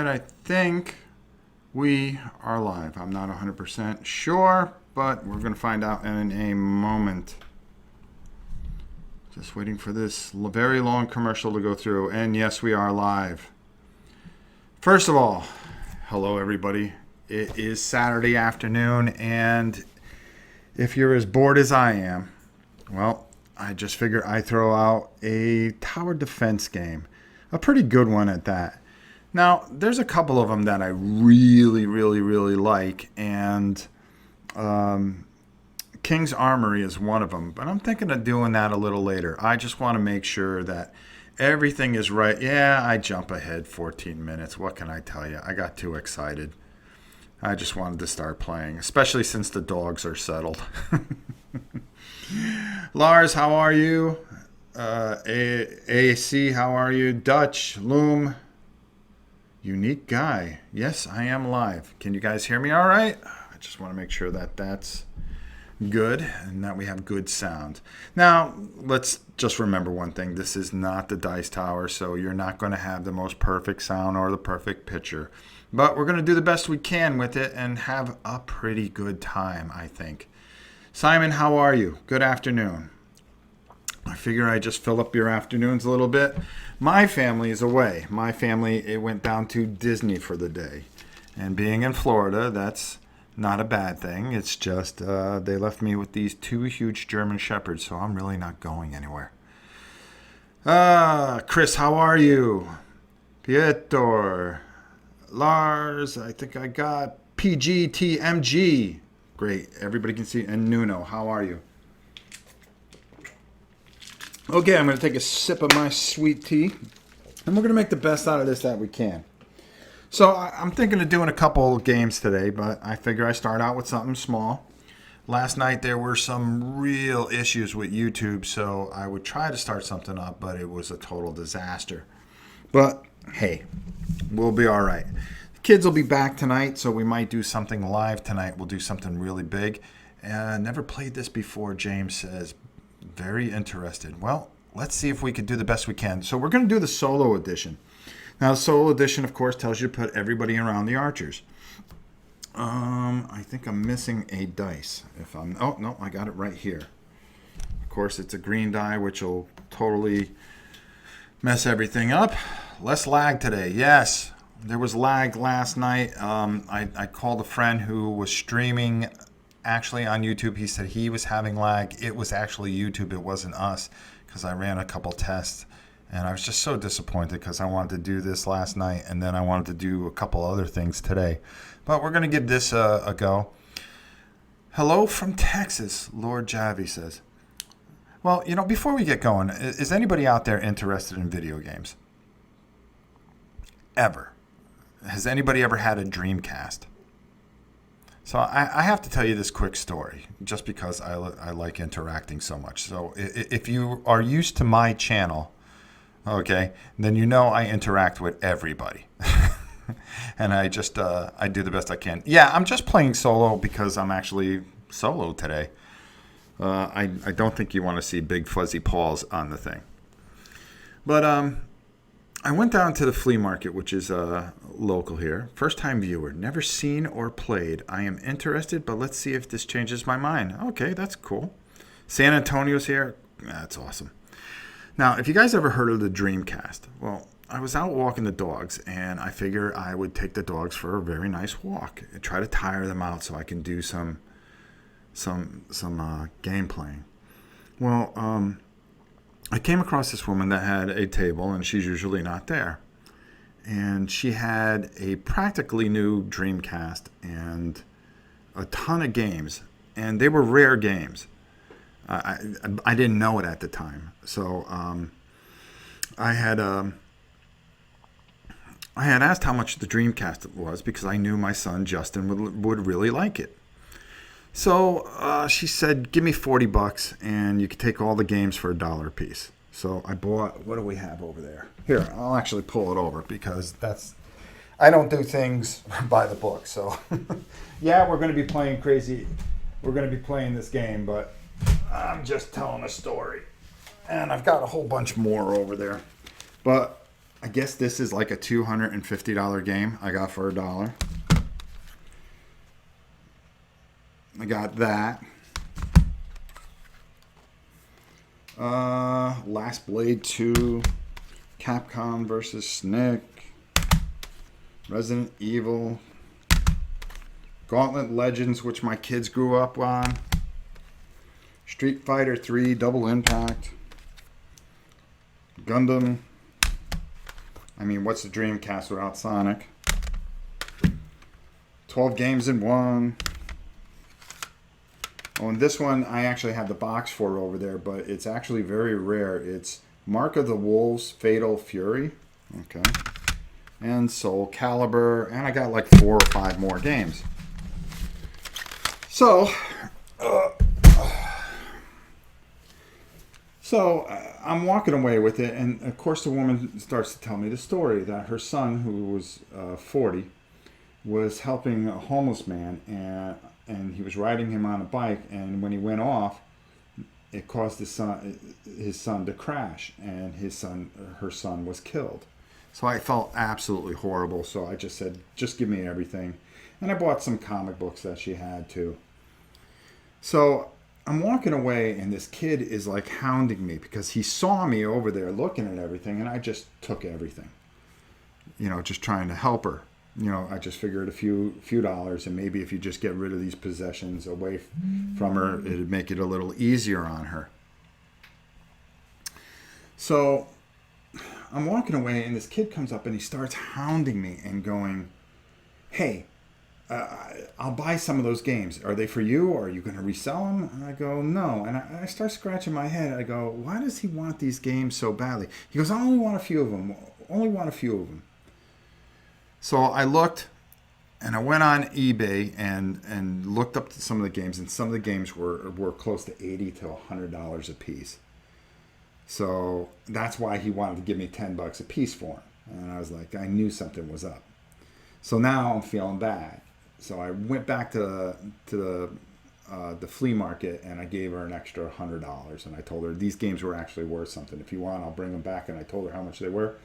right, I think we are live. I'm not 100% sure, but we're going to find out in a moment. Just waiting for this very long commercial to go through. And yes, we are live. First of all, hello everybody. It is Saturday afternoon, and if you're as bored as I am, well, I just figure I throw out a tower defense game. A pretty good one at that. Now, there's a couple of them that I really like, and King's Armory is one of them, but I'm thinking of doing that a little later. I just want to make sure that everything is right. Yeah, I jump ahead 14 minutes. What can I tell you? I got too excited. I just wanted to start playing, especially since the dogs are settled. Lars, how are you? AC, how are you? Dutch, Loom, Unique Guy. Yes, I am live. Can you guys hear me all right? I just want to make sure that that's good and that we have good sound. Now, let's just remember one thing. This is not the Dice Tower, so you're not going to have the most perfect sound or the perfect picture. But we're going to do the best we can with it and have a pretty good time, I think. Simon, how are you? Good afternoon. I figure I just fill up your afternoons a little bit. My family is away. My family, it went down to Disney for the day. And being in Florida, that's not a bad thing. It's just they left me with these two huge German Shepherds, so I'm really not going anywhere. Chris, how are you? Pietro, Lars, I think I got PGTMG. Great, everybody can see. And Nuno, how are you? Okay, I'm going to take a sip of my sweet tea, and we're going to make the best out of this that we can. So I'm thinking of doing a couple games today, but I figure I start out with something small. Last night there were some real issues with YouTube, so I would try to start something up, but it was a total disaster. But hey, we'll be all right. The kids will be back tonight, so we might do something live tonight. We'll do something really big. Never played this before, James says. Very interested. Well, let's see if we can do the best we can. So we're going to do the solo edition. Now, the solo edition, of course, tells you to put everybody around the archers. I think I'm missing a dice. Oh, no, I got it right here. Of course, it's a green die, which will totally mess everything up. Less lag today. Yes, there was lag last night. I called a friend who was streaming actually on YouTube. He said he was having lag. It was actually YouTube. It wasn't us, because I ran a couple tests. And I was just so disappointed because I wanted to do this last night, and then I wanted to do a couple other things today. But we're going to give this a go. Hello from Texas, Lord Javi says. Well, before we get going, is anybody out there interested in video games? Ever? Has anybody ever had a Dreamcast? So I have to tell you this quick story, just because I like interacting so much. So if you are used to my channel, okay, then I interact with everybody. And I just I do the best I can. Yeah, I'm just playing solo because I'm actually solo today. I don't think you want to see big fuzzy paws on the thing. But I went down to the flea market, which is local here. First time viewer, never seen or played. I am interested, but let's see if this changes my mind. Okay, that's cool. San Antonio's here. That's awesome. Now, if you guys ever heard of the Dreamcast, well, I was out walking the dogs, and I figure I would take the dogs for a very nice walk and try to tire them out so I can do some game playing. Well, I came across this woman that had a table, and she's usually not there. And she had a practically new Dreamcast and a ton of games, and they were rare games. I didn't know it at the time, so I had asked how much the Dreamcast was because I knew my son Justin would really like it. So she said, "Give me $40, and you can take all the games for $1 a piece." So I bought. What do we have over there? Here, I'll actually pull it over because I don't do things by the book. So yeah, we're going to be playing crazy. We're going to be playing this game, but I'm just telling a story. And I've got a whole bunch more over there. But I guess this is like a $250 game I got for $1. I got that. Last Blade 2, Capcom versus Snick, Resident Evil, Gauntlet Legends, which my kids grew up on, Street Fighter 3, Double Impact, Gundam. I mean, what's the Dreamcast without Sonic? 12 games in one. Oh, and this one I actually have the box for over there, but it's actually very rare. It's Mark of the Wolves, Fatal Fury. Okay. And Soul Calibur. And I got like 4 or 5 more games. So, I'm walking away with it, and of course the woman starts to tell me the story that her son, who was 40, was helping a homeless man, and he was riding him on a bike, and when he went off, it caused his son to crash, and her son was killed. So I felt absolutely horrible. So I just said, just give me everything, and I bought some comic books that she had too. So I'm walking away, and this kid is like hounding me because he saw me over there looking at everything, and I just took everything. You know, just trying to help her. You know, I just figured a few dollars, and maybe if you just get rid of these possessions away from her, it'd make it a little easier on her. So I'm walking away, and this kid comes up, and he starts hounding me and going, hey, I'll buy some of those games. Are they for you, or are you going to resell them? And I go, no. And I start scratching my head. I go, why does he want these games so badly? He goes, I only want a few of them. Only want a few of them. So I looked, and I went on eBay and looked up some of the games, and some of the games were close to $80 to $100 a piece. So that's why he wanted to give me $10 a piece for them. And I was like, I knew something was up. So now I'm feeling bad. So I went back to the flea market, and I gave her an extra $100, and I told her these games were actually worth something. If you want, I'll bring them back. And I told her how much they were,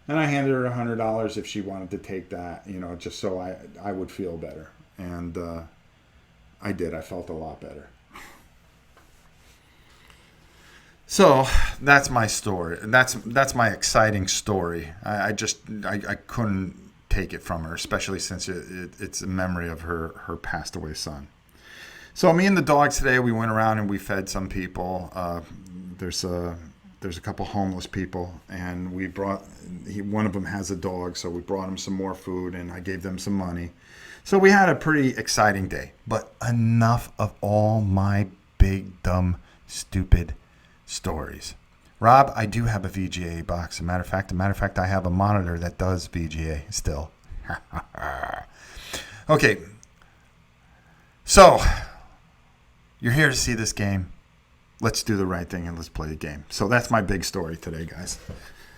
and I handed her $100 if she wanted to take that, you know, just so I would feel better. And I did. I felt a lot better. So that's my story. That's my exciting story. I couldn't take it from her, especially since it's a memory of her passed away son. So me and the dogs today, we went around and we fed some people. There's a couple homeless people, and one of them has a dog, so we brought him some more food, and I gave them some money. So we had a pretty exciting day. But enough of all my big, dumb, stupid stories. Rob, I do have a VGA box. As a matter of fact, I have a monitor that does VGA still. Okay. So, you're here to see this game. Let's do the right thing and let's play a game. So that's my big story today, guys.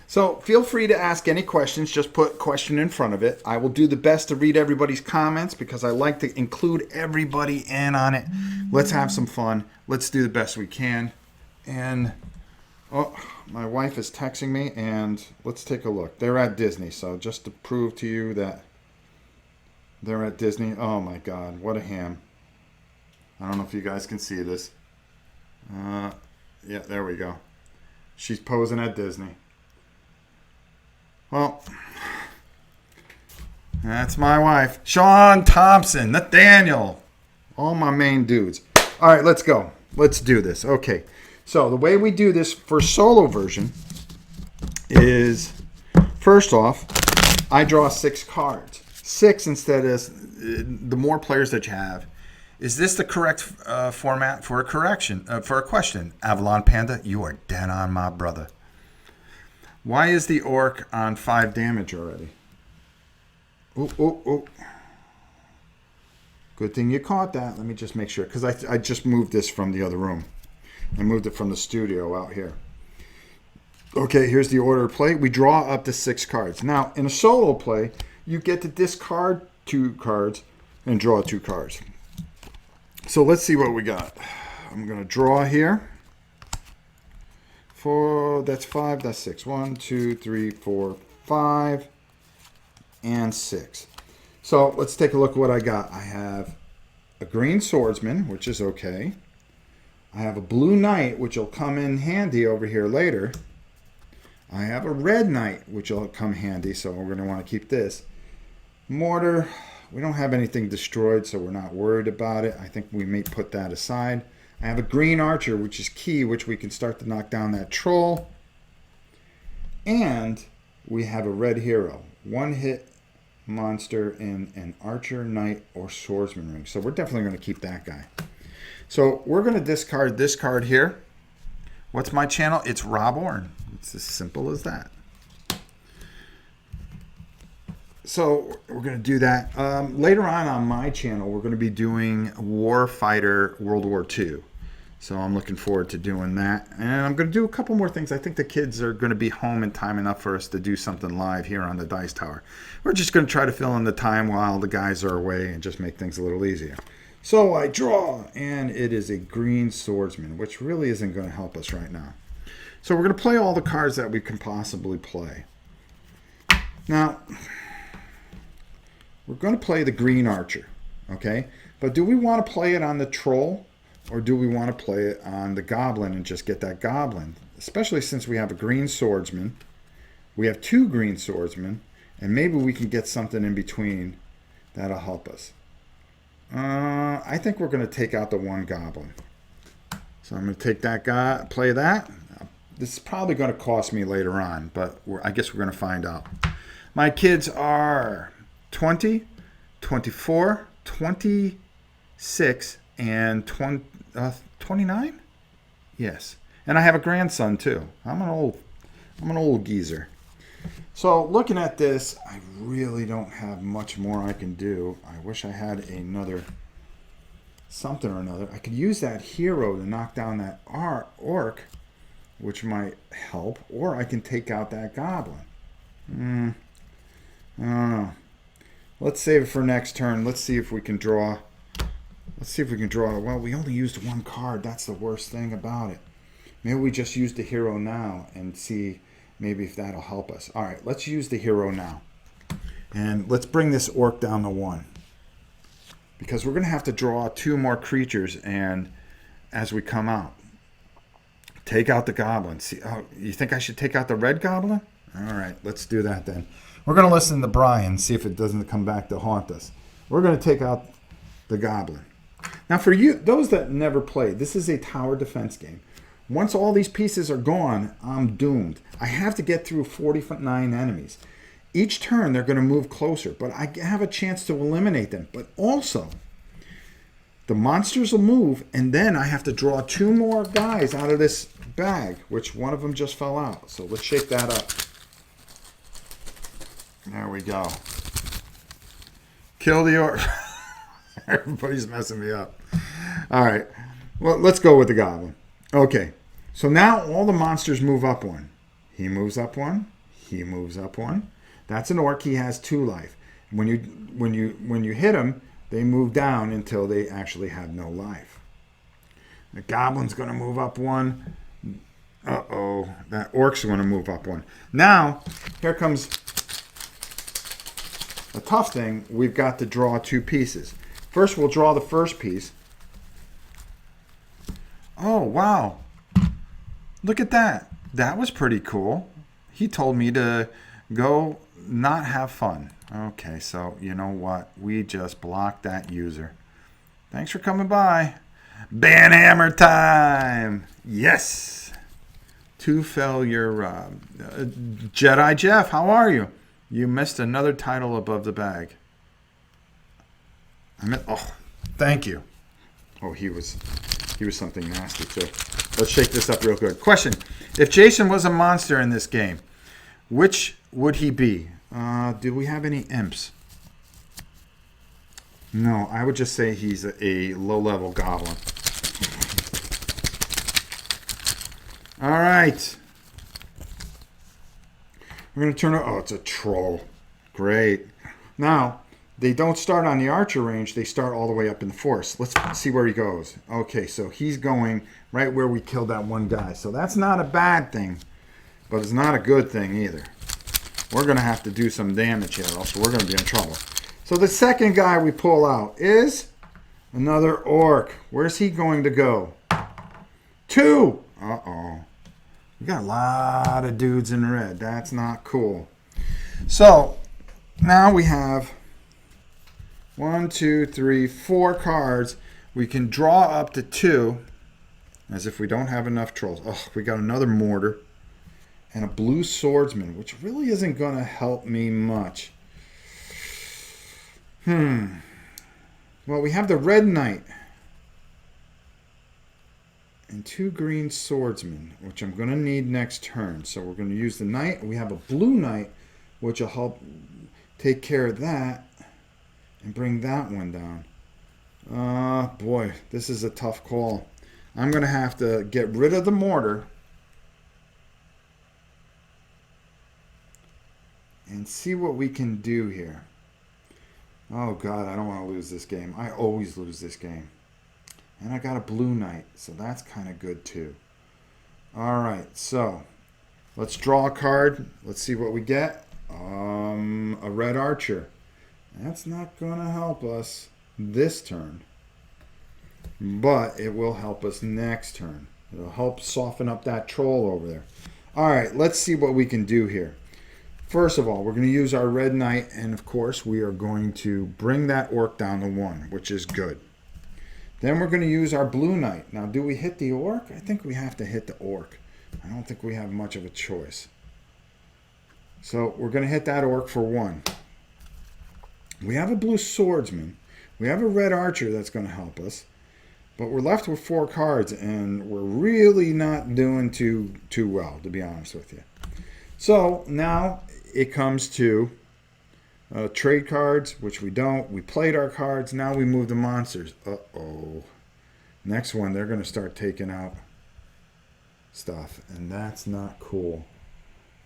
So feel free to ask any questions. Just put question in front of it. I will do the best to read everybody's comments because I like to include everybody in on it. Let's have some fun. Let's do the best we can. And oh, my wife is texting me, and let's take a look. They're at Disney, so just to prove to you that they're at Disney. Oh my God, what a ham. I don't know if you guys can see this. Yeah, there we go. She's posing at Disney. Well, that's my wife. Sean Thompson, Nathaniel, all my main dudes. All right, let's go. Let's do this. Okay. So the way we do this for solo version is, first off, I draw 6 cards. 6 instead of the more players that you have. Is this the correct format for a question? Avalon Panda, you are dead on, my brother. Why is the orc on 5 damage already? Oh. Good thing you caught that. Let me just make sure, because I just moved this from the other room. I moved it from the studio out here. Okay, here's the order of play. We draw up to 6 cards. Now, in a solo play, you get to discard 2 cards and draw 2 cards. So let's see what we got. I'm going to draw here. 4, that's 5, that's 6. 1, 2, 3, 4, 5, and 6. So let's take a look at what I got. I have a green swordsman, which is okay. I have a blue knight, which will come in handy over here later. I have a red knight, which will come handy, so we're going to want to keep this. Mortar, we don't have anything destroyed, so we're not worried about it. I think we may put that aside. I have a green archer, which is key, which we can start to knock down that troll. And we have a red hero. One hit monster in an archer, knight, or swordsman ring. So we're definitely going to keep that guy. So we're going to discard this card here. What's my channel? It's Rob Orn. It's as simple as that. So we're going to do that. Later on my channel, we're going to be doing Warfighter World War II. So I'm looking forward to doing that. And I'm going to do a couple more things. I think the kids are going to be home in time enough for us to do something live here on the Dice Tower. We're just going to try to fill in the time while the guys are away and just make things a little easier. So I draw, and it is a green swordsman, which really isn't going to help us right now. So we're going to play all the cards that we can possibly play. Now, we're going to play the green archer, okay? But do we want to play it on the troll, or do we want to play it on the goblin and just get that goblin? Especially since we have a green swordsman. We have 2 green swordsmen, and maybe we can get something in between that'll help us. I think we're going to take out the 1 goblin. So I'm going to take that guy, play that. This is probably going to cost me later on, but I guess we're going to find out. My kids are 20, 24, 26, and 29? Yes. And I have a grandson too. I'm an old geezer. So looking at this, I really don't have much more I can do. I wish I had another something or another. I could use that hero to knock down that orc, which might help, or I can take out that goblin. I don't know. Let's save it for next turn. Let's see if we can draw. Well, we only used 1 card. That's the worst thing about it. Maybe we just use the hero now and see maybe if that'll help us. All right, let's use the hero now. And let's bring this orc down to 1. Because we're going to have to draw 2 more creatures and as we come out. Take out the goblin. See, oh, you think I should take out the red goblin? All right, let's do that then. We're going to listen to Brian, see if it doesn't come back to haunt us. We're going to take out the goblin. Now for you, those that never played, this is a tower defense game. Once all these pieces are gone, I'm doomed. I have to get through 49 enemies. Each turn, they're going to move closer, but I have a chance to eliminate them. But also, the monsters will move, and then I have to draw 2 more guys out of this bag, which one of them just fell out. So let's shake that up. There we go. Kill the orc. Everybody's messing me up. All right. Well, let's go with the goblin. Okay. So now all the monsters move up 1. He moves up 1. He moves up 1. That's an orc. He has 2 life. When you hit him, they move down until they actually have no life. The goblin's going to move up 1. Uh-oh. That orc's going to move up 1. Now, here comes a tough thing. We've got to draw 2 pieces. First, we'll draw the first piece. Oh, wow. Look at that. That was pretty cool. He told me to go not have fun. Okay, so you know what? We just blocked that user. Thanks for coming by. Banhammer time. Yes. 2 failure. Jedi Jeff, how are you? You missed another title above the bag. Oh, thank you. Oh, he was something nasty too. Let's shake this up real good. Question: if Jason was a monster in this game, which would he be? Do we have any imps? No, I would just say he's a low-level goblin. All right. We're going to turn it. Oh, it's a troll. Great. Now, they don't start on the archer range. They start all the way up in the forest. Let's see where he goes. Okay, so he's going right where we killed that one guy. So that's not a bad thing, but it's not a good thing either. We're going to have to do some damage here, else we're going to be in trouble. So the second guy we pull out is another orc. Where's he going to go? 2. Uh-oh. We got a lot of dudes in red. That's not cool. So now we have 1, 2, 3, 4 cards. We can draw up to 2, as if we don't have enough trolls. Oh, we got another mortar and a blue swordsman, which really isn't going to help me much. Well, we have the red knight and 2 green swordsmen, which I'm going to need next turn. So we're going to use the knight. We have a blue knight, which will help take care of that and bring that one down. Boy, this is a tough call. I'm going to have to get rid of the mortar and see what we can do here. Oh, God, I don't want to lose this game. I always lose this game. And I got a blue knight, so that's kind of good, too. All right, so let's draw a card. Let's see what we get. A red archer. That's not going to help us this turn, but it will help us next turn. It'll help soften up that troll over there. All right, let's see what we can do here. First of all, we're going to use our red knight, and of course, we are going to bring that orc down to 1, which is good. Then we're going to use our blue knight. Now, do we hit the orc? I think we have to hit the orc. I don't think we have much of a choice. So we're going to hit that orc for 1. We have a blue swordsman. We have a red archer that's going to help us. But we're left with 4 cards, and we're really not doing too well, to be honest with you. So now it comes to trade cards, which we don't. We played our cards. Now we move the monsters. Uh-oh. Next one, they're going to start taking out stuff, and that's not cool.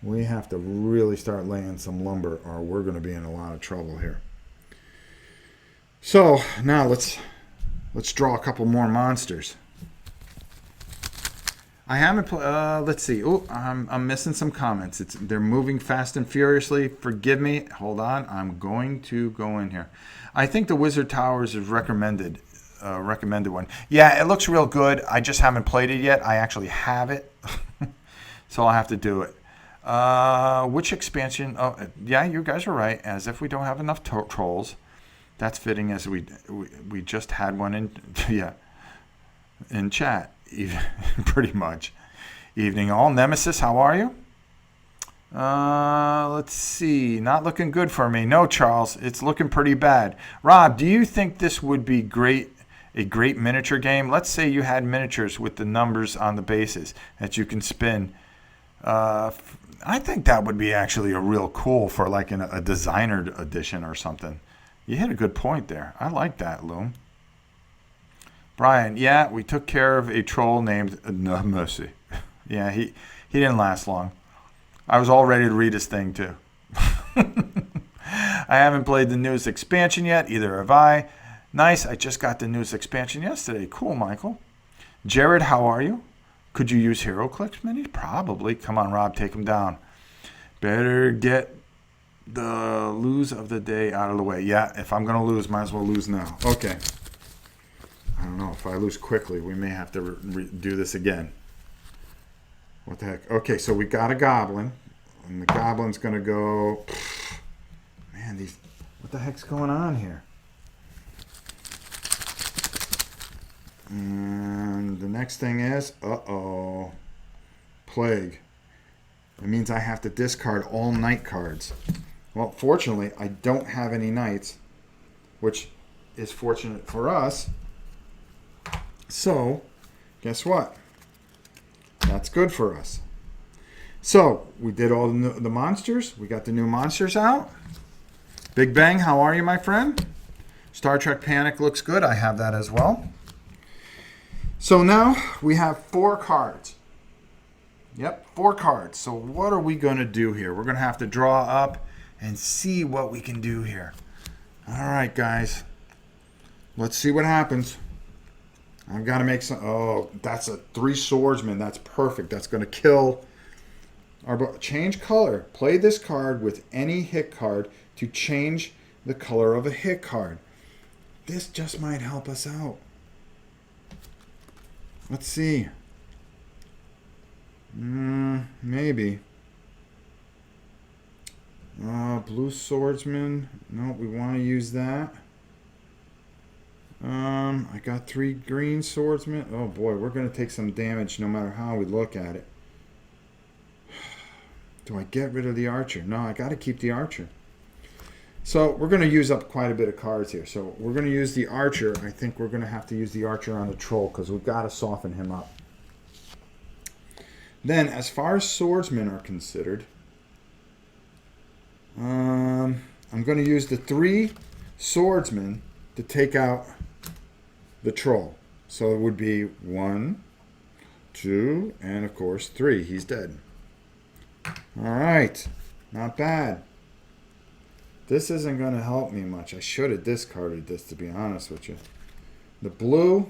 We have to really start laying some lumber, or we're going to be in a lot of trouble here. So now let's draw a couple more monsters. I haven't. Let's see. Oh, I'm missing some comments. They're moving fast and furiously. Forgive me. Hold on. I'm going to go in here. I think the Wizard Towers is recommended one. Yeah, it looks real good. I just haven't played it yet. I actually have it, so I'll have to do it. Which expansion? Oh, yeah, you guys are right. As if we don't have enough trolls. That's fitting, as we just had one in chat, pretty much. Evening all. Nemesis, how are you? Let's see. Not looking good for me. No, Charles, it's looking pretty bad. Rob, do you think this would be a great miniature game? Let's say you had miniatures with the numbers on the bases that you can spin. I think that would be actually a real cool for like a designer edition or something. You hit a good point there. I like that, Loom. Brian, yeah, we took care of a troll named No Mercy. Yeah, he didn't last long. I was all ready to read his thing, too. I haven't played the newest expansion yet. Either have I. Nice, I just got the newest expansion yesterday. Cool, Michael. Jared, how are you? Could you use Hero Clicks Mini? Probably. Come on, Rob, take him down. Better get the lose of the day out of the way. Yeah, if I'm going to lose, might as well lose now. Okay. I don't know. If I lose quickly, we may have to do this again. What the heck? Okay, so we got a goblin. And the goblin's going to go... Man, what the heck's going on here? And the next thing is... Uh-oh. Plague. It means I have to discard all knight cards. Well, fortunately, I don't have any knights, which is fortunate for us. So, guess what? That's good for us. So, we did all the monsters. We got the new monsters out. Big Bang, how are you, my friend? Star Trek Panic looks good. I have that as well. So now we have 4 cards. Yep, 4 cards. So what are we going to do here? We're going to have to draw up and see what we can do here. All right, guys. Let's see what happens. I've got to make some... Oh, that's a 3 swordsman. That's perfect. That's going to kill... Change color. Play this card with any hit card to change the color of a hit card. This just might help us out. Let's see. Maybe. Blue swordsman. No, we want to use that. I got 3 green swordsmen. Oh boy, we're going to take some damage no matter how we look at it. Do I get rid of the archer? No, I got to keep the archer. So we're going to use up quite a bit of cards here. So we're going to use the archer. I think we're going to have to use the archer on the troll because we've got to soften him up. Then, as far as swordsmen are considered, I'm going to use the 3 swordsmen to take out the troll. So it would be 1, 2, and of course 3. He's dead. All right, not bad. This isn't going to help me much. I should have discarded this, to be honest with you. The blue,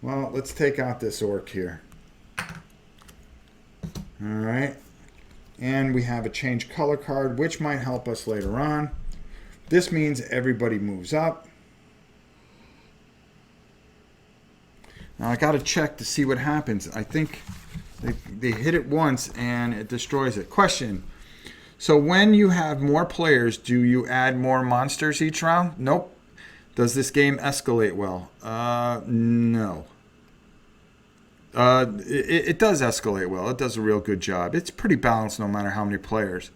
well, let's take out this orc here. All right, and we have a change color card, which might help us later on. This means everybody moves up. Now I got to check to see what happens. I think they hit it once and it destroys it. Question. So when you have more players, do you add more monsters each round? Nope. Does this game escalate well? No. It does escalate well. It does a real good job. It's pretty balanced no matter how many players.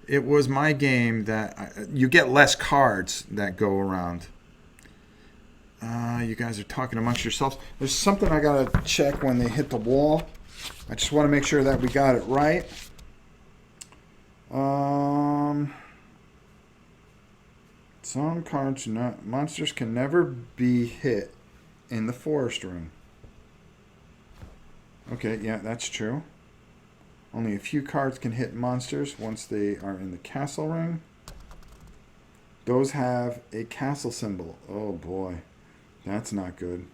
It was my game that you get less cards that go around. You guys are talking amongst yourselves. There's something I got to check when they hit the wall. I just want to make sure that we got it right. Some cards, monsters can never be hit in the forest ring. Okay, yeah, that's true. Only a few cards can hit monsters once they are in the castle ring. Those have a castle symbol. Oh boy, that's not good.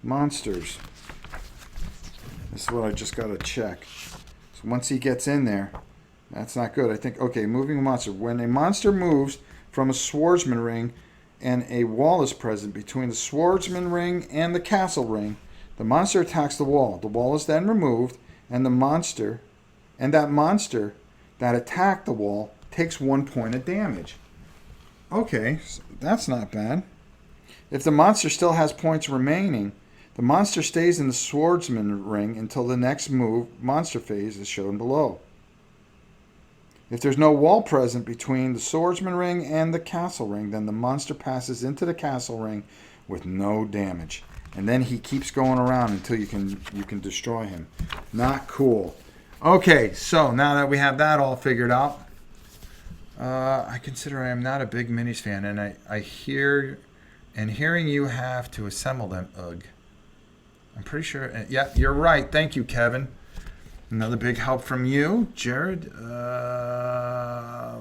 Monsters. This is what I just got to check. So once he gets in there, that's not good. I think, okay, moving a monster. When a monster moves from a swordsman ring and a wall is present between the swordsman ring and the castle ring, the monster attacks the wall. The wall is then removed, and that monster that attacked the wall takes 1 point of damage. Okay, so that's not bad. If the monster still has points remaining, the monster stays in the swordsman ring until the next monster phase is shown below. If there's no wall present between the swordsman ring and the castle ring, then the monster passes into the castle ring with no damage. And then he keeps going around until you can destroy him. Not cool. Okay, so now that we have that all figured out, I consider I am not a big minis fan, and hearing you have to assemble them, ugh. I'm pretty sure, yeah, you're right. Thank you, Kevin. Another big help from you, Jared.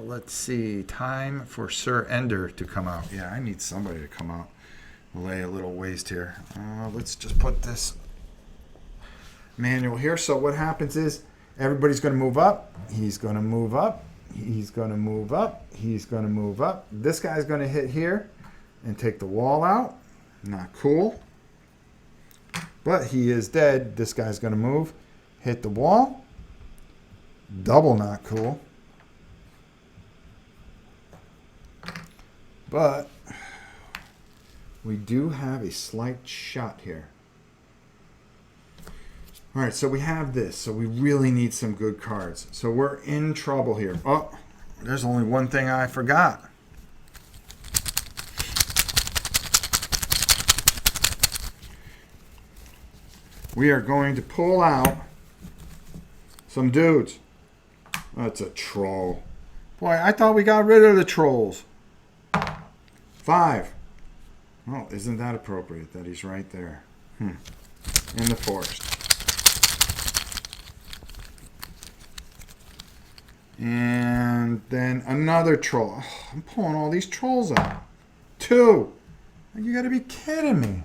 Let's see. Time for Sir Ender to come out. Yeah, I need somebody to come out. Lay a little waste here. Let's just put this manual here. So what happens is everybody's going to move up. He's going to move up. He's going to move up. He's going to move up. This guy's going to hit here and take the wall out. Not cool. But he is dead. This guy's going to move. Hit the wall. Double not cool. But we do have a slight shot here. All right, so we have this. So we really need some good cards. So we're in trouble here. Oh, there's only one thing I forgot. We are going to pull out some dudes. That's a troll. Boy, I thought we got rid of the trolls. 5. Oh, isn't that appropriate that he's right there? In the forest. And then another troll. Oh, I'm pulling all these trolls out. 2. You gotta be kidding me.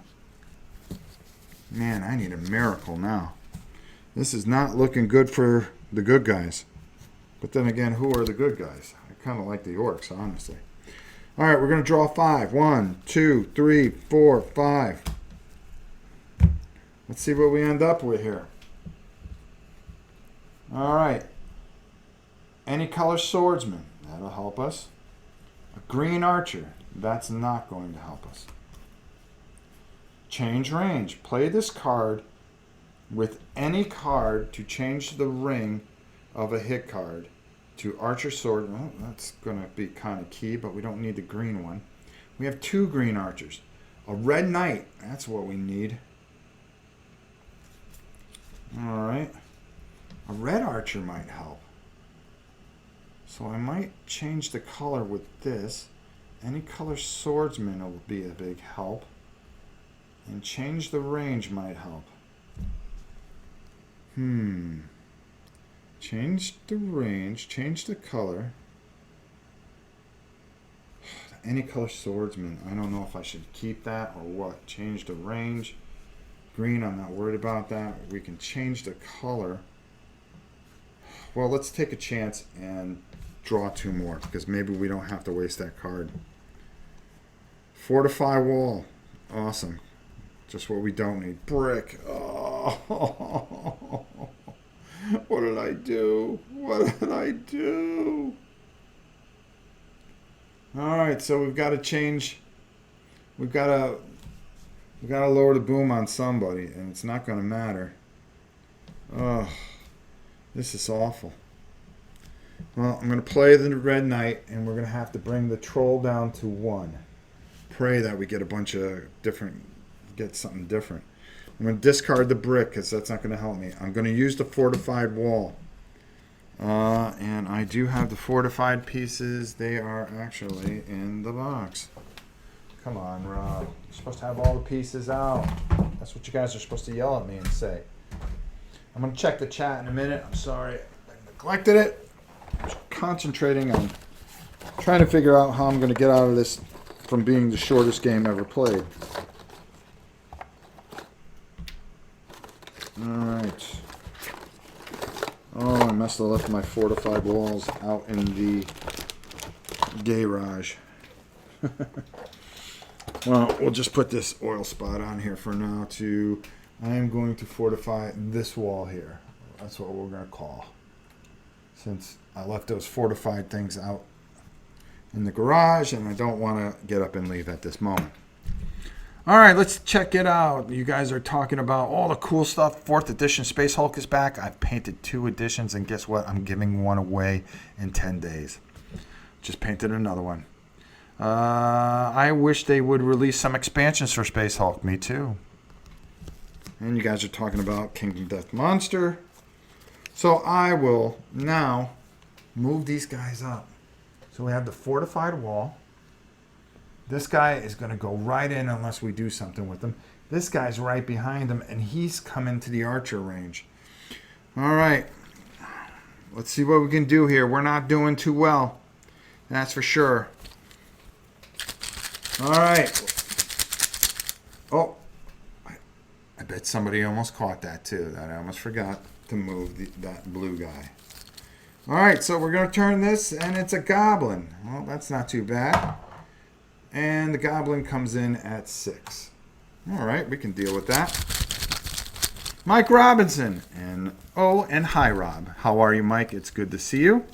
Man, I need a miracle now. This is not looking good for the good guys. But then again, who are the good guys? I kind of like the orcs, honestly. All right, we're going to draw 5. 1, 2, 3, 4, 5. Let's see what we end up with here. All right. Any color swordsman. That'll help us. A green archer. That's not going to help us. Change range. Play this card with any card to change the ring of a hit card to archer sword. Well, that's going to be kind of key, but we don't need the green one. We have 2 green archers. A red knight. That's what we need. All right. A red archer might help. So I might change the color with this. Any color swordsman will be a big help. And change the range might help. Change the range. Change the color. Any color swordsman. I don't know if I should keep that or what. Change the range. Green, I'm not worried about that. We can change the color. Well, let's take a chance and draw 2 more, because maybe we don't have to waste that card. Fortify wall. Awesome. Just what we don't need. Brick. Oh. What did I do? What did I do? All right, so we've got to change. We've got to lower the boom on somebody, and it's not going to matter. Oh, this is awful. Well, I'm going to play the red knight, and we're going to have to bring the troll down to 1. Pray that we get a bunch of get something different. I'm going to discard the brick because that's not going to help me. I'm going to use the fortified wall. And I do have the fortified pieces. They are actually in the box. Come on, Rob. You're supposed to have all the pieces out. That's what you guys are supposed to yell at me and say. I'm going to check the chat in a minute. I'm sorry. I neglected it. I'm concentrating on trying to figure out how I'm going to get out of this from being the shortest game ever played. Alright. Oh, I must have left my fortified walls out in the garage. Well, we'll just put this oil spot on here for now to... I am going to fortify this wall here. That's what we're going to call. Since I left those fortified things out in the garage and I don't want to get up and leave at this moment. All right, let's check it out. You guys are talking about all the cool stuff. 4th edition Space Hulk is back. I've painted 2 editions, and guess what? I'm giving one away in 10 days. Just painted another one. I wish they would release some expansions for Space Hulk. Me too. And you guys are talking about Kingdom Death Monster. So I will now move these guys up. So we have the fortified wall. This guy is going to go right in unless we do something with him. This guy's right behind him, and he's coming to the archer range. All right. Let's see what we can do here. We're not doing too well. That's for sure. All right. Oh, I bet somebody almost caught that too. That I almost forgot to move that blue guy. All right, so we're going to turn this, and it's a goblin. Well, that's not too bad. And the goblin comes in at 6. All right, we can deal with that. Mike Robinson. And hi, Rob. How are you, Mike? It's good to see you.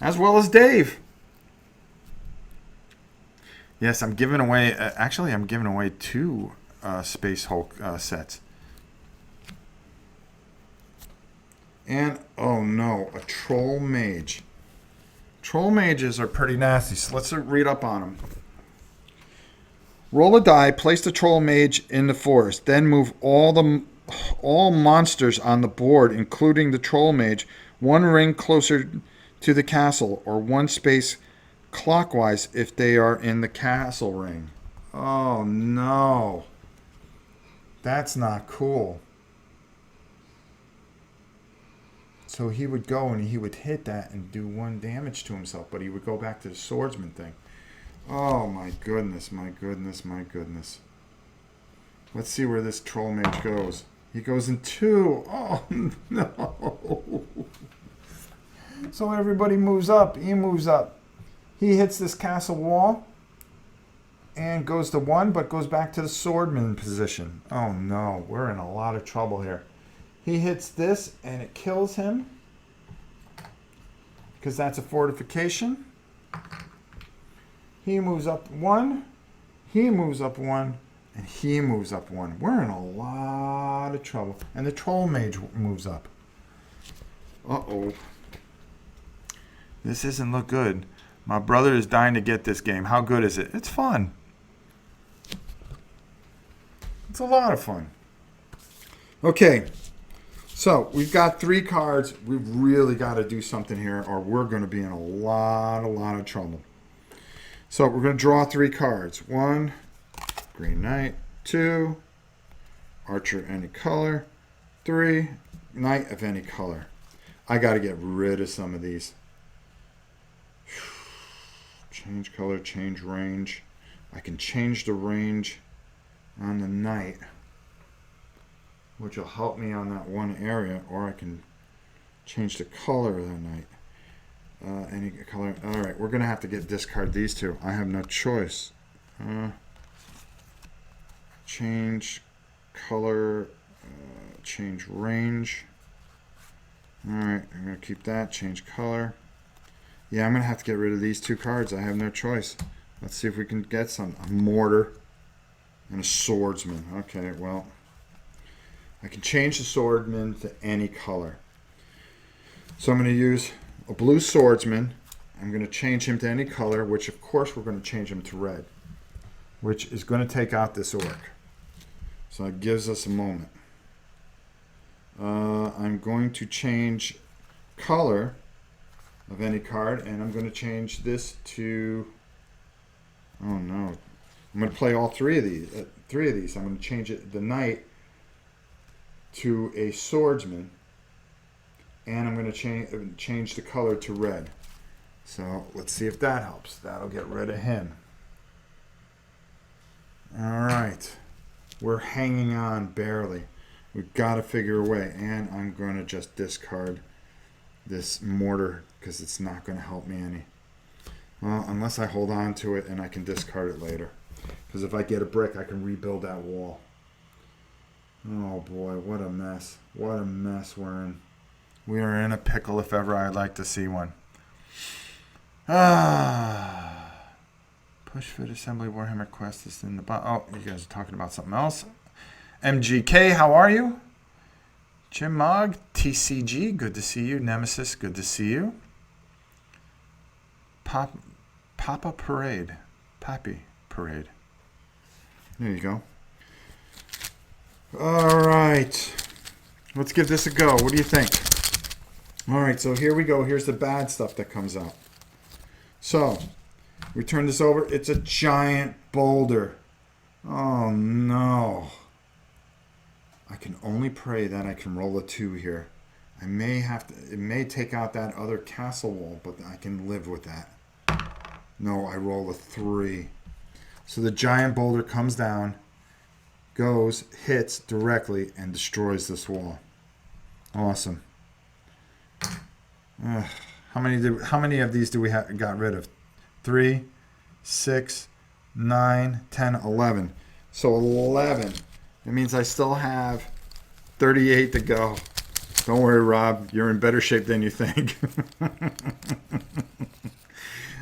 As well as Dave. Yes, I'm giving away... actually, I'm giving away 2 Space Hulk sets. And, oh no, a Troll Mage. Troll Mages are pretty nasty, so let's read up on them. Roll a die, place the Troll Mage in the forest, then move all monsters on the board, including the Troll Mage, 1 ring closer to the castle, or 1 space clockwise if they are in the castle ring. Oh no. That's not cool. So he would go and he would hit that and do 1 damage to himself, but he would go back to the swordsman thing. Oh my goodness, my goodness, my goodness. Let's see where this troll mage goes. He goes in 2. Oh no. So everybody moves up. He moves up. He hits this castle wall and goes to 1, but goes back to the swordman position. Oh no, we're in a lot of trouble here. He hits this and it kills him because that's a fortification. He moves up 1. He moves up 1. And he moves up 1. We're in a lot of trouble. And the troll mage moves up. Uh-oh. This doesn't look good. My brother is dying to get this game. How good is it? It's fun. It's a lot of fun. Okay. So, we've got 3 cards. We've really got to do something here or we're going to be in a lot of trouble. So, we're going to draw 3 cards. 1... Green Knight. 2, Archer any color. 3, Knight of any color. I got to get rid of some of these. Change color, change range. I can change the range on the Knight, which will help me on that one area, or I can change the color of the Knight. Any color. All right, we're going to have to discard these 2. I have no choice. Change color, change range. Alright, I'm going to keep that. Change color. Yeah, I'm going to have to get rid of these 2 cards. I have no choice. Let's see if we can get some. A mortar and a swordsman. Okay, well, I can change the swordsman to any color. So I'm going to use a blue swordsman. I'm going to change him to any color, which of course we're going to change him to red, which is going to take out this orc. So it gives us a moment. I'm going to change color of any card, and I'm going to change this to... Oh no! I'm going to play all 3 of these. I'm going to change the knight to a swordsman, and I'm going to change the color to red. So let's see if that helps. That'll get rid of him. All right. We're hanging on barely. We've got to figure a way. And I'm going to just discard this mortar because it's not going to help me any. Well, unless I hold on to it and I can discard it later. Because if I get a brick, I can rebuild that wall. Oh boy, what a mess. What a mess we're in. We are in a pickle if ever I'd like to see one. Push fit assembly Warhammer Quest is in the bottom. Oh, you guys are talking about something else. MGK, how are you? Jim Mogg, TCG, good to see you. Nemesis, good to see you. Papa Parade. Pappy Parade. There you go. All right. Let's give this a go. What do you think? All right, so here we go. Here's the bad stuff that comes out. So, we turn this over. It's a giant boulder. Oh, no. I can only pray that I can roll a 2 here. I may have to... It may take out that other castle wall, but I can live with that. No, I roll a 3. So the giant boulder comes down, goes, hits directly, and destroys this wall. Awesome. How many of these do we got rid of? 3, 6, 9, 10, 11. So 11. It means I still have 38 to go. Don't worry, Rob. You're in better shape than you think.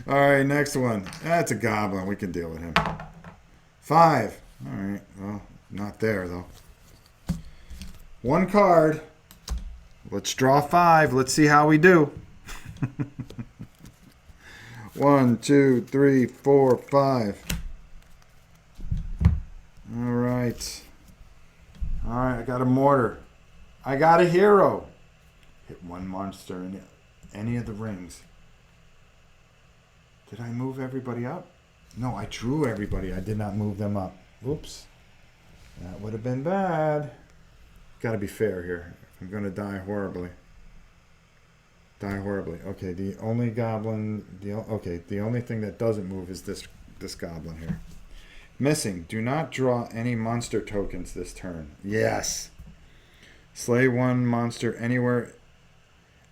All right, next one. That's a goblin. We can deal with him. 5. All right. Well, not there, though. 1 card. Let's draw 5. Let's see how we do. 1, 2, 3, 4, 5. All right. All right, I got a mortar. I got a hero. Hit 1 monster in any of the rings. Did I move everybody up? No, I drew everybody. I did not move them up. Oops. That would have been bad. Got to be fair here. I'm going to die horribly. Die horribly. Okay, the only goblin... the only thing that doesn't move is this goblin here. Missing. Do not draw any monster tokens this turn. Yes. Slay one monster anywhere,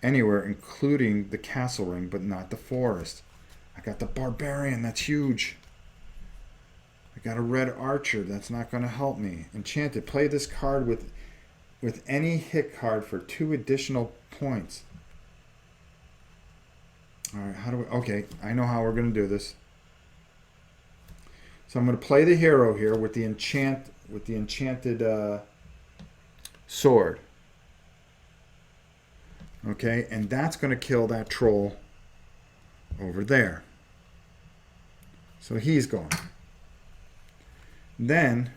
including the castle ring, but not the forest. I got the barbarian. That's huge. I got a red archer. That's not going to help me. Enchanted. Play this card with any hit card for 2 additional points. All right. How do we? Okay, I know how we're going to do this. So I'm going to play the hero here with the enchanted sword. Okay, and that's going to kill that troll over there. So he's gone. Then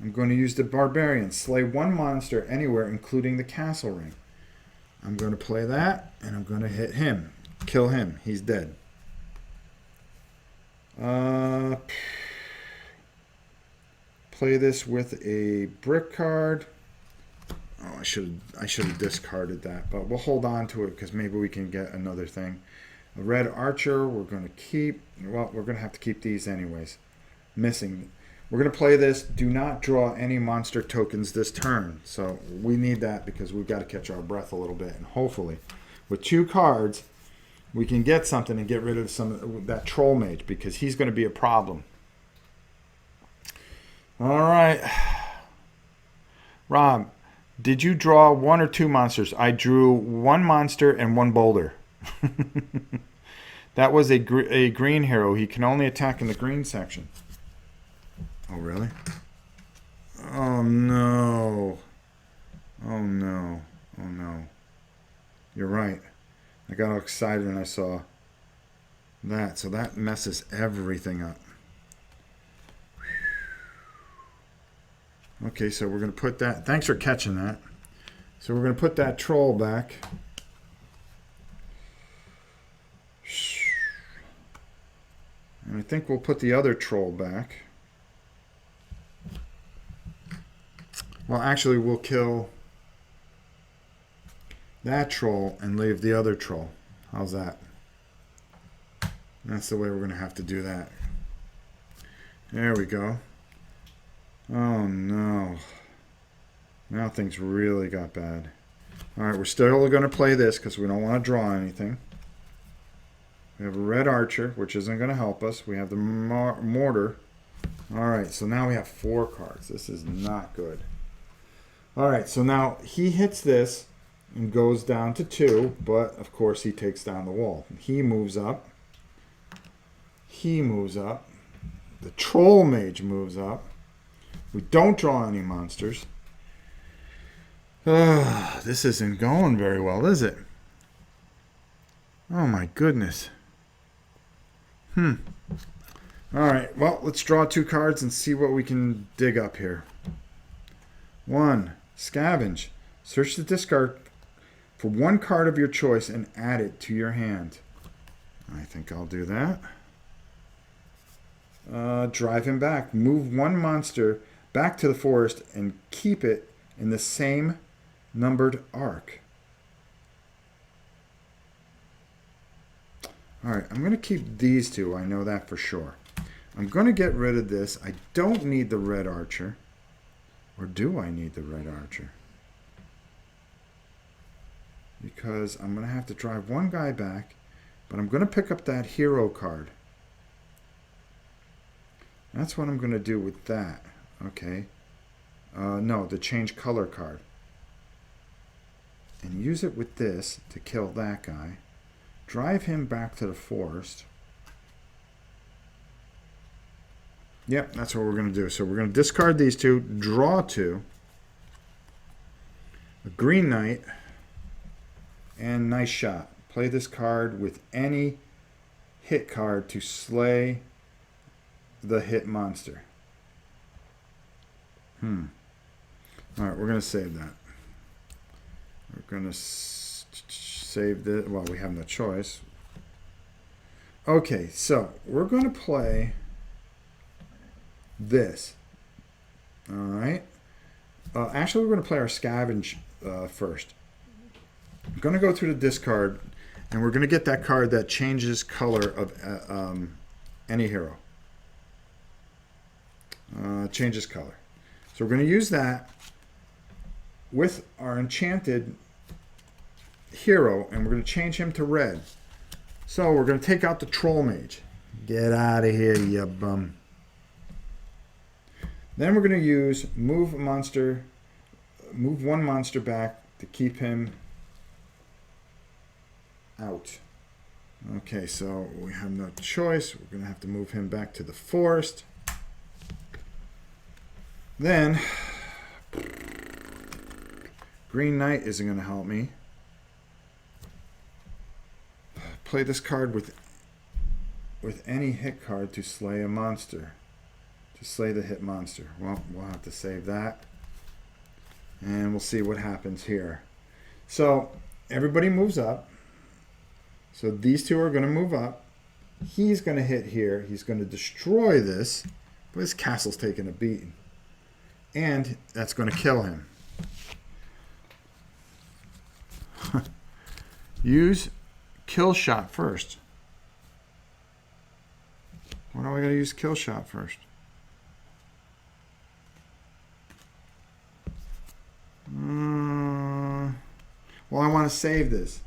I'm going to use the barbarian. Slay one monster anywhere, including the castle ring. I'm going to play that, and I'm going to hit him. Kill him. He's dead. Play this with a brick card. Oh, I should have discarded that, but we'll hold on to it because maybe we can get another thing. A red archer we're going to keep. Well, we're going to have to keep these anyways. Missing. We're going to play this. Do not draw any monster tokens this turn. So we need that because we've got to catch our breath a little bit. And hopefully, with 2 cards, we can get something and get rid of that troll mage because he's going to be a problem. All right. Rob, did you draw 1 or 2 monsters? I drew 1 monster and 1 boulder. That was a green hero. He can only attack in the green section. Oh, really? Oh, no. Oh, no. Oh, no. You're right. I got all excited when I saw that. So that messes everything up. Okay, so we're going to put that... Thanks for catching that. So we're going to put that troll back. And I think we'll put the other troll back. Well, actually, we'll kill that troll and leave the other troll. How's that? That's the way we're going to have to do that. There we go. Oh, no. Now things really got bad. All right, we're still going to play this because we don't want to draw anything. We have a red archer, which isn't going to help us. We have the mortar. All right, so now we have 4 cards. This is not good. All right, so now he hits this and goes down to 2, but of course he takes down the wall. He moves up. He moves up. The troll mage moves up. We don't draw any monsters. This isn't going very well, is it? Oh my goodness. All right, well, let's draw 2 cards and see what we can dig up here. 1, scavenge. Search the discard for 1 card of your choice and add it to your hand. I think I'll do that. Drive him back. Move 1 monster back to the forest and keep it in the same numbered arc. All right, I'm going to keep these 2. I know that for sure. I'm going to get rid of this. I don't need the red archer. Or do I need the red archer? Because I'm going to have to drive 1 guy back, but I'm going to pick up that hero card. That's what I'm going to do with that. Okay. No, the change color card. And use it with this to kill that guy. Drive him back to the forest. Yep, that's what we're going to do. So we're going to discard these 2, draw 2. A green knight. And nice shot. Play this card with any hit card to slay the hit monster. All right, we're going to save that. We're going to save this. Well, we have no choice. Okay, so we're going to play this. All right. Actually, we're going to play our scavenge first. I'm going to go through the discard, and we're going to get that card that changes color of any hero. Changes color. So we're going to use that with our enchanted hero, and we're going to change him to red. So we're going to take out the Troll Mage. Get out of here, you bum. Then we're going to use move one monster back to keep him out. Okay, so we have no choice. We're going to have to move him back to the forest. Then Green Knight isn't going to help me. Play this card with any hit card to slay a monster. To slay the hit monster. Well, we'll have to save that. And we'll see what happens here. So everybody moves up. So these two are going to move up. He's going to hit here. He's going to destroy this. But his castle's taking a beating. And that's going to kill him. Use kill shot first. Why do I got to use kill shot first? Well, I want to save this.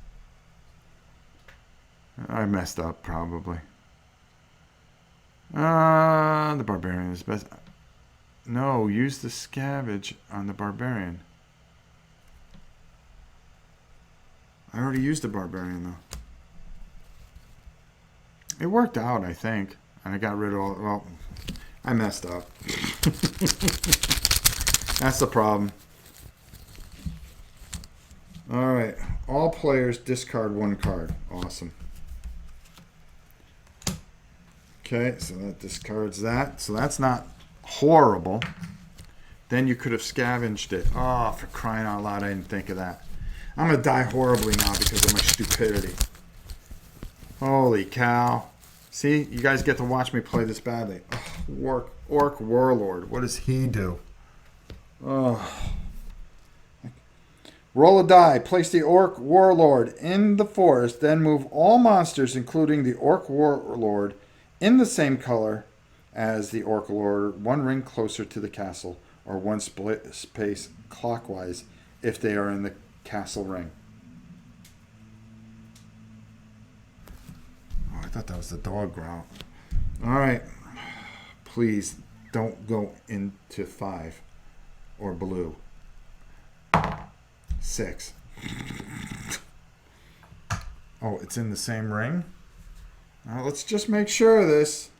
I messed up probably. The barbarian is best. No, use the scavenge on the barbarian. I already used the barbarian though. It worked out, I think. And I got rid of all, well, I messed up. That's the problem. All right, all players discard one card. Awesome. Okay, so that discards that. So that's not horrible. Then you could have scavenged it. Oh, for crying out loud, I didn't think of that. I'm going to die horribly now because of my stupidity. Holy cow. See, you guys get to watch me play this badly. Oh, Orc Warlord. What does he do? Oh. Roll a die. Place the Orc Warlord in the forest. Then move all monsters, including the Orc Warlord, in the same color as the Orc Warlord, one ring closer to the castle, or one split space clockwise if they are in the castle ring. Oh, I thought that was the dog growl. All right. Please don't go into 5 or blue. 6. Oh, it's in the same ring? Now let's just make sure of this.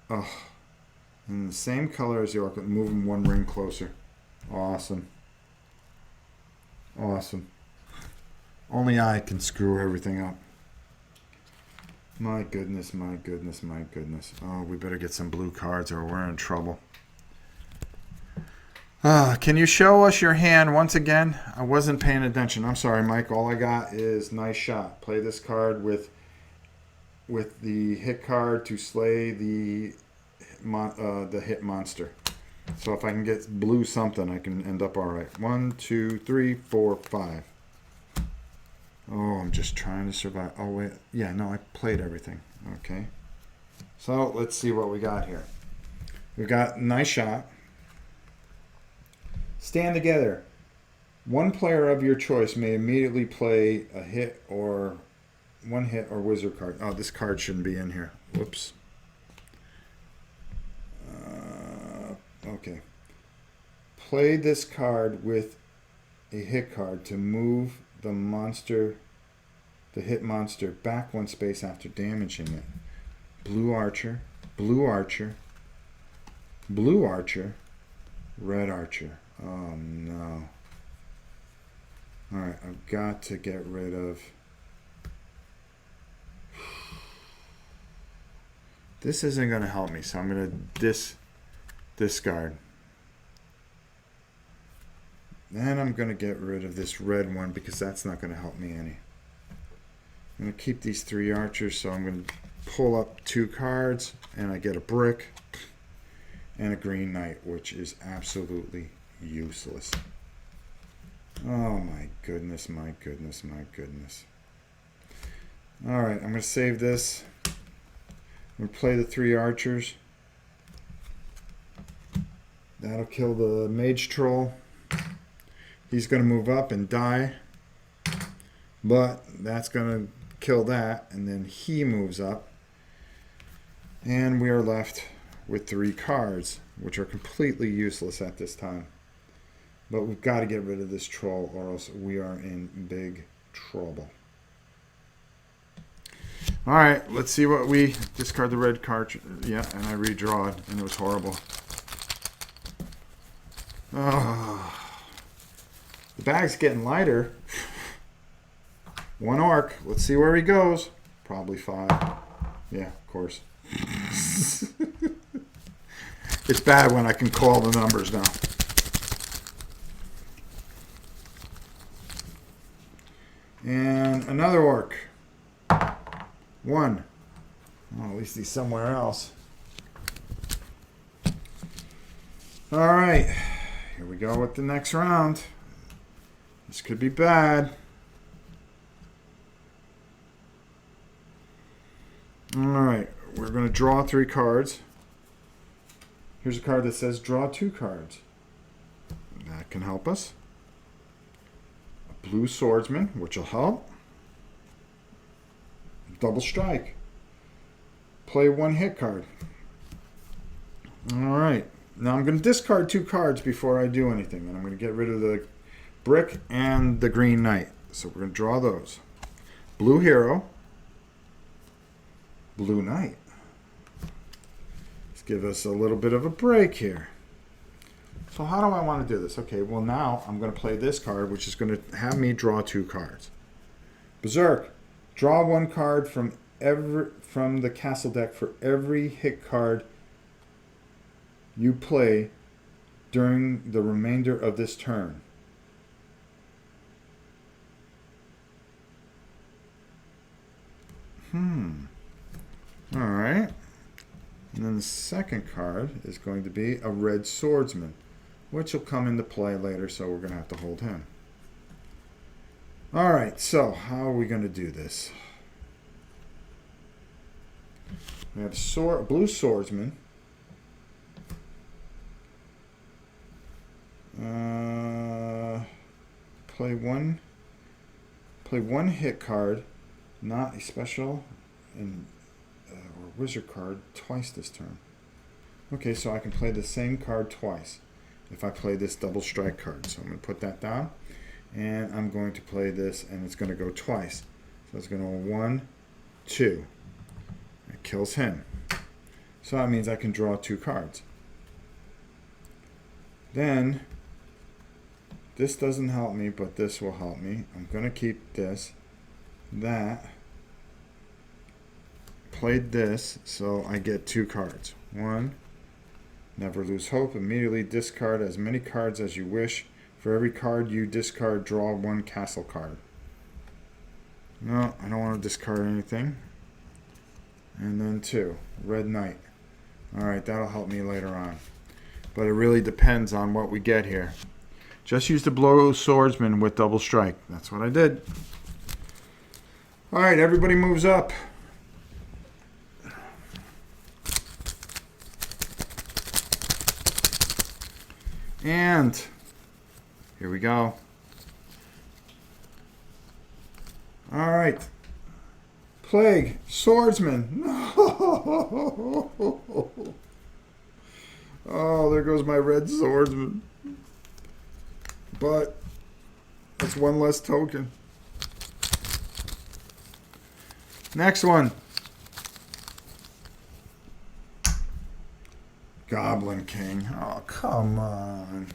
Oh, in the same color as the orc, move them one ring closer. Awesome. Awesome. Only I can screw everything up. My goodness, my goodness, my goodness. Oh, we better get some blue cards or we're in trouble. Can you show us your hand once again? I wasn't paying attention. I'm sorry, Mike. All I got is nice shot. Play this card with the hit card to slay the hit monster. So if I can get blue something, I can end up all right. 1, 2, 3, 4, 5. Oh, I'm just trying to survive. Oh, wait. Yeah, no, I played everything. Okay. So let's see what we got here. We got nice shot. Stand together. One player of your choice may immediately play a hit or one hit or wizard card. Oh, this card shouldn't be in here. Whoops. Okay. Play this card with a hit card to move the monster, the hit monster, back one space after damaging it. Blue archer, blue archer, blue archer, red archer. Oh no. Alright, I've got to get rid of... This isn't going to help me, so I'm going to discard. Then I'm going to get rid of this red one because that's not going to help me any. I'm going to keep these 3 archers, so I'm going to pull up 2 cards, and I get a brick and a green knight, which is absolutely useless. Oh my goodness, my goodness, my goodness. All right, I'm going to save this. I'm going to play the 3 archers. That'll kill the mage troll. He's going to move up and die. But that's going to kill that. And then he moves up. And we are left with 3 cards, which are completely useless at this time. But we've got to get rid of this troll or else we are in big trouble. All right, let's see what we discard the red card. Yeah, and I redraw it, and it was horrible. Oh, the bag's getting lighter. 1 orc. Let's see where he goes. Probably 5. Yeah, of course. It's bad when I can call the numbers now. And another orc. 1. Well, at least he's somewhere else. All right. Here we go with the next round. This could be bad. All right. We're going to draw 3 cards. Here's a card that says draw 2 cards. That can help us. A blue swordsman, which will help. Double strike. Play 1 hit card. All right. Now I'm going to discard 2 cards before I do anything. And I'm going to get rid of the brick and the green knight. So we're going to draw those. Blue hero. Blue knight. Let's give us a little bit of a break here. So how do I want to do this? Okay, well now I'm going to play this card, which is going to have me draw 2 cards. Berserk. Draw 1 card from the castle deck for every hit card you play during the remainder of this turn. All right. And then the second card is going to be a red swordsman, which will come into play later, so we're going to have to hold him. All right, so how are we going to do this? We have a blue swordsman. Play one hit card, not a special or wizard card twice this turn. Okay, so I can play the same card twice if I play this double strike card. So I'm going to put that down. And I'm going to play this, and it's going to go twice. So it's going to go 1, 2. It kills him. So that means I can draw 2 cards. Then, this doesn't help me, but this will help me. I'm going to keep this. That. Played this, so I get 2 cards. 1. Never lose hope. Immediately discard as many cards as you wish. For every card you discard, draw 1 castle card. No, I don't want to discard anything. And then 2, red knight. Alright, that'll help me later on. But it really depends on what we get here. Just use the blue swordsman with double strike. That's what I did. Alright, everybody moves up. And here we go. All right. Plague, swordsman. Oh, there goes my red swordsman. But that's 1 less token. Next one. Goblin King. Oh, come on.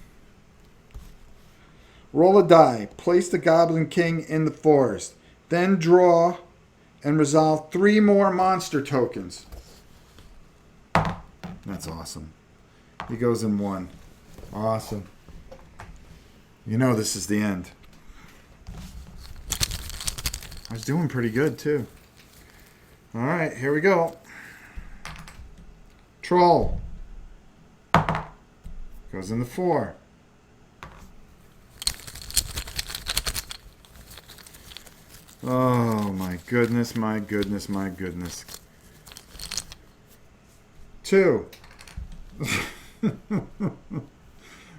Roll a die. Place the Goblin King in the forest. Then draw and resolve 3 more monster tokens. That's awesome. He goes in 1. Awesome. You know this is the end. I was doing pretty good, too. All right, here we go. Troll. Goes in the 4. Oh, my goodness, my goodness, my goodness. 2.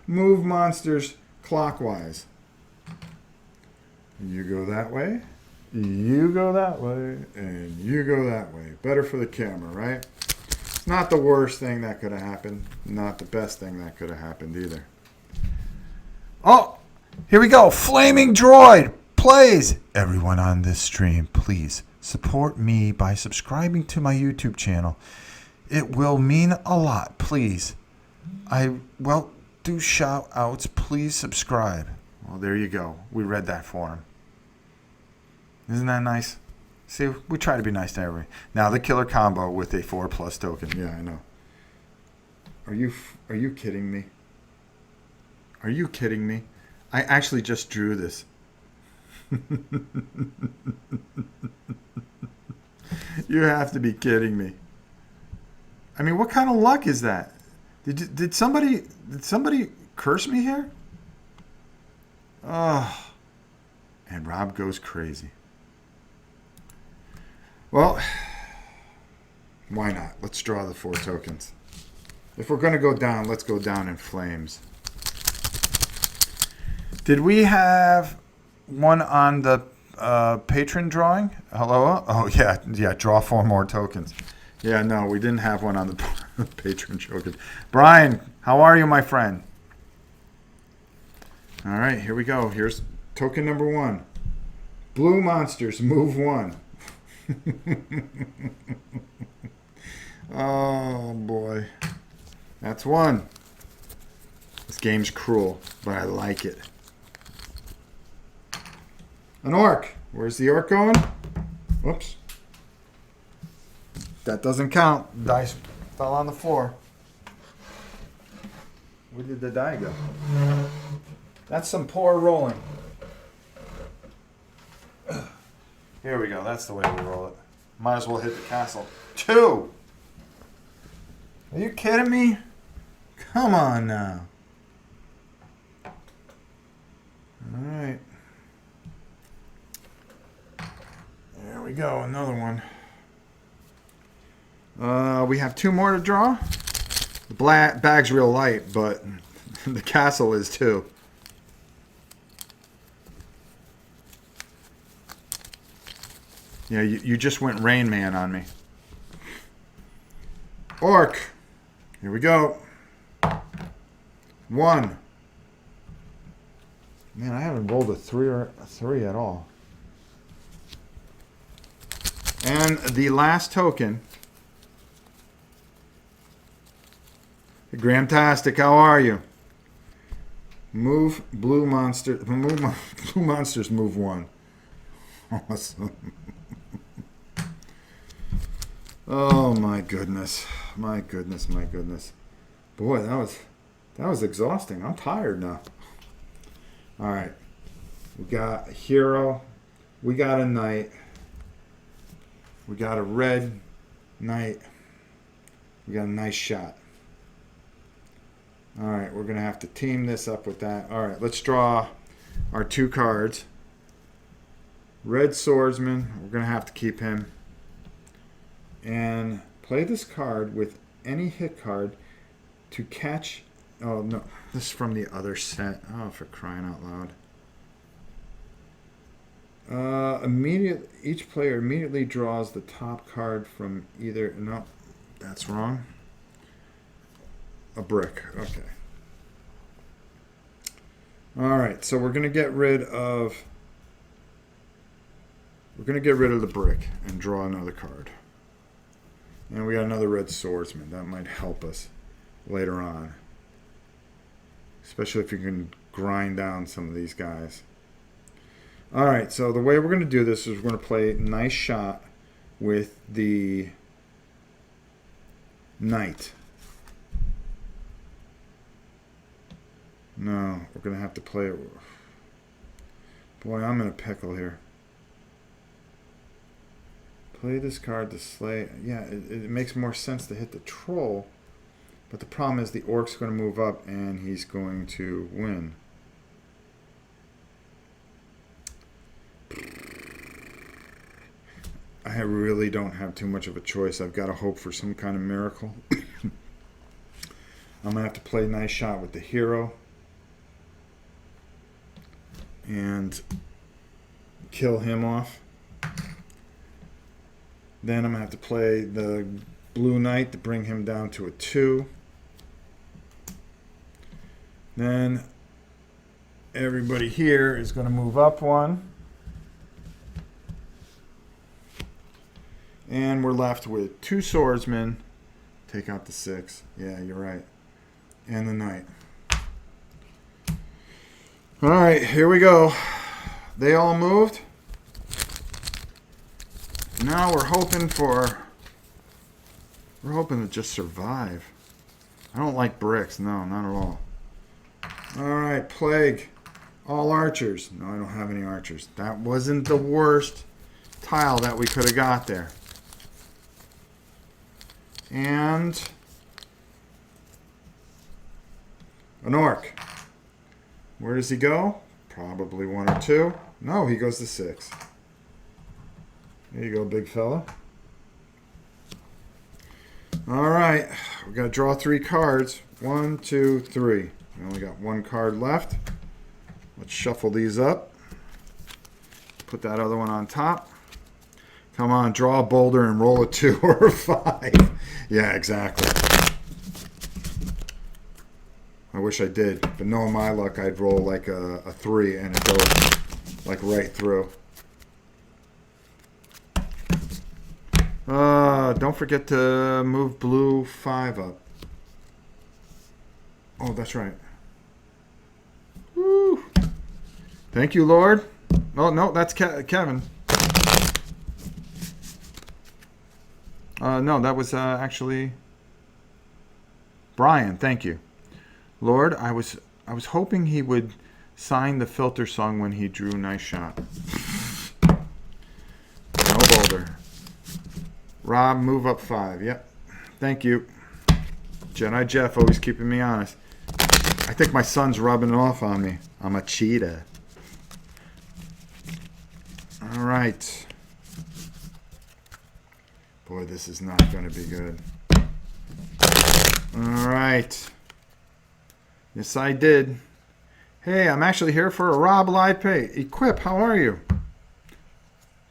Move monsters clockwise. You go that way, you go that way, and you go that way. Better for the camera, right? It's not the worst thing that could have happened. Not the best thing that could have happened either. Oh, here we go. Flaming Droid plays. Everyone on this stream, please support me by subscribing to my YouTube channel. It will mean a lot, please. Do shout outs. Please subscribe. Well, there you go. We read that for him. Isn't that nice? See, we try to be nice to everybody. Now the killer combo with a 4+ token. Yeah, I know. Are you kidding me? Are you kidding me? I actually just drew this. You have to be kidding me. I mean, what kind of luck is that? Did somebody curse me here? Oh. And Rob goes crazy. Well, why not? Let's draw the 4 tokens. If we're going to go down, let's go down in flames. Did we have one on the patron drawing? Hello? Oh, yeah. Draw 4 more tokens. Yeah, no, we didn't have one on the patron token. Brian, how are you, my friend? All right, here we go. Here's token number 1. Blue monsters, move 1. Oh, boy. That's 1. This game's cruel, but I like it. An orc. Where's the orc going? Whoops. That doesn't count. Dice fell on the floor. Where did the die go? That's some poor rolling. Here we go. That's the way we roll it. Might as well hit the castle. 2. Are you kidding me? Come on now. All right. There we go. Another one. We have 2 more to draw. The bag's real light, but the castle is too. Yeah, you just went Rain Man on me. Orc. Here we go. 1. Man, I haven't rolled a 3 at all. And the last token. Gramtastic, how are you? Move blue monster. Blue monsters move 1. Awesome. Oh my goodness. My goodness, my goodness. Boy, that was exhausting. I'm tired now. All right. We got a hero. We got a knight. We got a red knight. We got a nice shot. All right, we're going to have to team this up with that. All right, let's draw our 2 cards. Red Swordsman, we're going to have to keep him. And play this card with any hit card to catch... Oh, no, this is from the other set. Oh, for crying out loud. Each player immediately draws the top card from either... No, that's wrong. A brick. Okay. All right. So we're going to get rid of the brick and draw another card. And we got another red swordsman. That might help us later on. Especially if you can grind down some of these guys. All right. So the way we're going to do this is we're going to play nice shot with the knight. No, we're going to have to play it. Boy, I'm in a pickle here. Play this card to slay. Yeah, it makes more sense to hit the troll. But the problem is the orc's going to move up and he's going to win. I really don't have too much of a choice. I've got to hope for some kind of miracle. I'm going to have to play a nice shot with the hero. And kill him off. Then I'm going to have to play the blue knight to bring him down to a 2. Then everybody here is going to move up 1. And we're left with 2 swordsmen. Take out the 6. Yeah, you're right. And the knight. All right, here we go. They all moved. Now we're hoping to just survive. I don't like bricks. No, not at all. All right, plague. All archers. No, I don't have any archers. That wasn't the worst tile that we could have got there. And an orc. Where does he go? Probably 1 or 2. No, he goes to 6. There you go, big fella. All right, we got to draw 3 cards. 1, 2, 3. We only got 1 card left. Let's shuffle these up. Put that other one on top. Come on, draw a boulder and roll a 2 or a 5. Yeah, exactly. I wish I did, but knowing my luck, I'd roll like a 3 and it goes like right through. Don't forget to move blue 5 up. Oh, that's right. Woo! Thank you, Lord. Oh, no, that's Kevin. No, that was actually Brian. Thank you. Lord, I was hoping he would sign the filter song when he drew nice shot. No boulder. Rob, move up 5. Yep. Thank you. Jedi Jeff always keeping me honest. I think my son's rubbing it off on me. I'm a cheetah. All right. Boy, this is not going to be good. All right. Yes, I did. Hey, I'm actually here for a Rob Live Pay. Equip, how are you?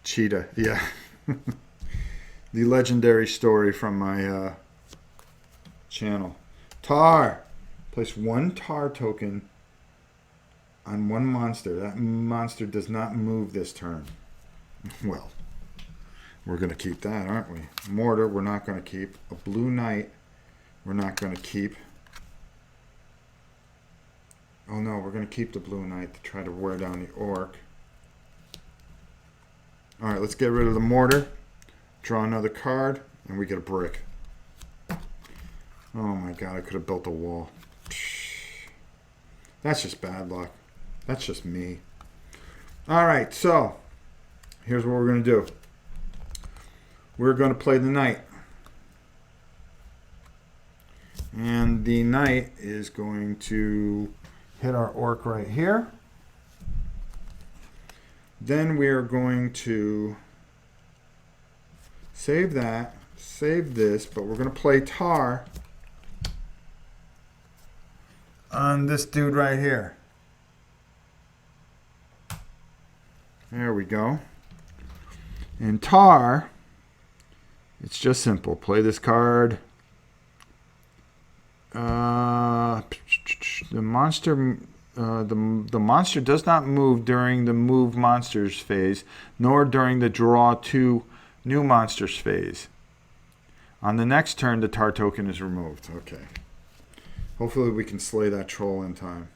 Cheetah, yeah. The legendary story from my channel. Tar. Place 1 tar token on 1 monster. That monster does not move this turn. Well, we're going to keep that, aren't we? Mortar, we're not going to keep. A blue knight, we're not going to keep. Oh no, we're going to keep the blue knight to try to wear down the orc. Alright, let's get rid of the mortar. Draw another card, and we get a brick. Oh my god, I could have built a wall. That's just bad luck. That's just me. Alright, so here's what we're going to do. We're going to play the knight. And the knight is going to hit our orc right here. Then we are going to save that, save this, but we're going to play tar on this dude right here. There we go. In tar, it's just simple. Play this card. The monster does not move during the move monsters phase, nor during the draw 2 new monsters phase. On the next turn, the tar token is removed. Okay. Hopefully we can slay that troll in time.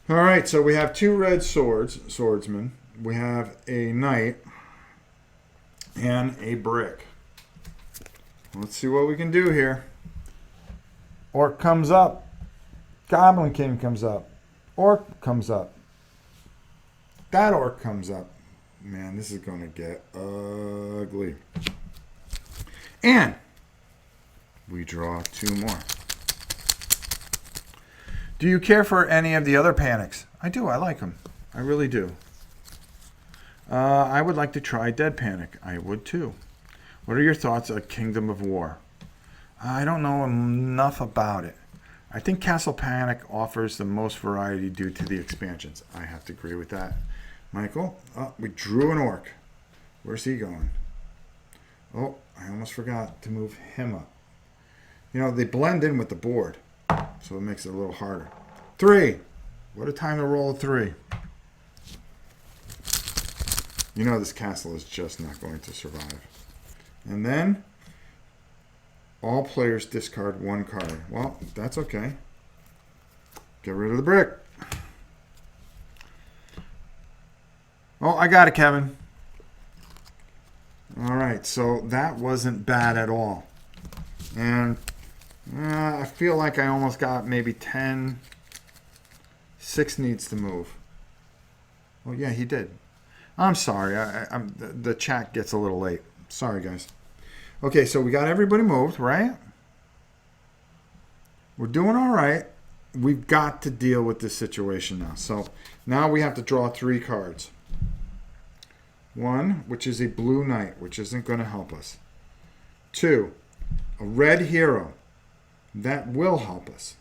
Alright, so we have 2 red swordsmen. We have a knight and a brick. Let's see what we can do here. Orc comes up. Goblin King comes up. Orc comes up. That orc comes up. Man, this is going to get ugly. And we draw 2 more. Do you care for any of the other panics? I do. I like them. I really do. I would like to try Dead Panic. I would too. What are your thoughts on Kingdom of War? I don't know enough about it. I think Castle Panic offers the most variety due to the expansions. I have to agree with that. Michael, we drew an orc. Where's he going? Oh, I almost forgot to move him up. You know, they blend in with the board, so it makes it a little harder. 3. What a time to roll a 3. You know this castle is just not going to survive. And then, all players discard 1 card. Well, that's okay. Get rid of the brick. Oh, I got it, Kevin. All right, so that wasn't bad at all. And I feel like I almost got maybe 10. 6 needs to move. Oh, yeah, he did. I'm sorry. The chat gets a little late. Sorry, guys. Okay, so we got everybody moved, right? We're doing all right. We've got to deal with this situation now. So now we have to draw 3 cards. 1, which is a blue knight, which isn't going to help us. 2, a red hero. That will help us.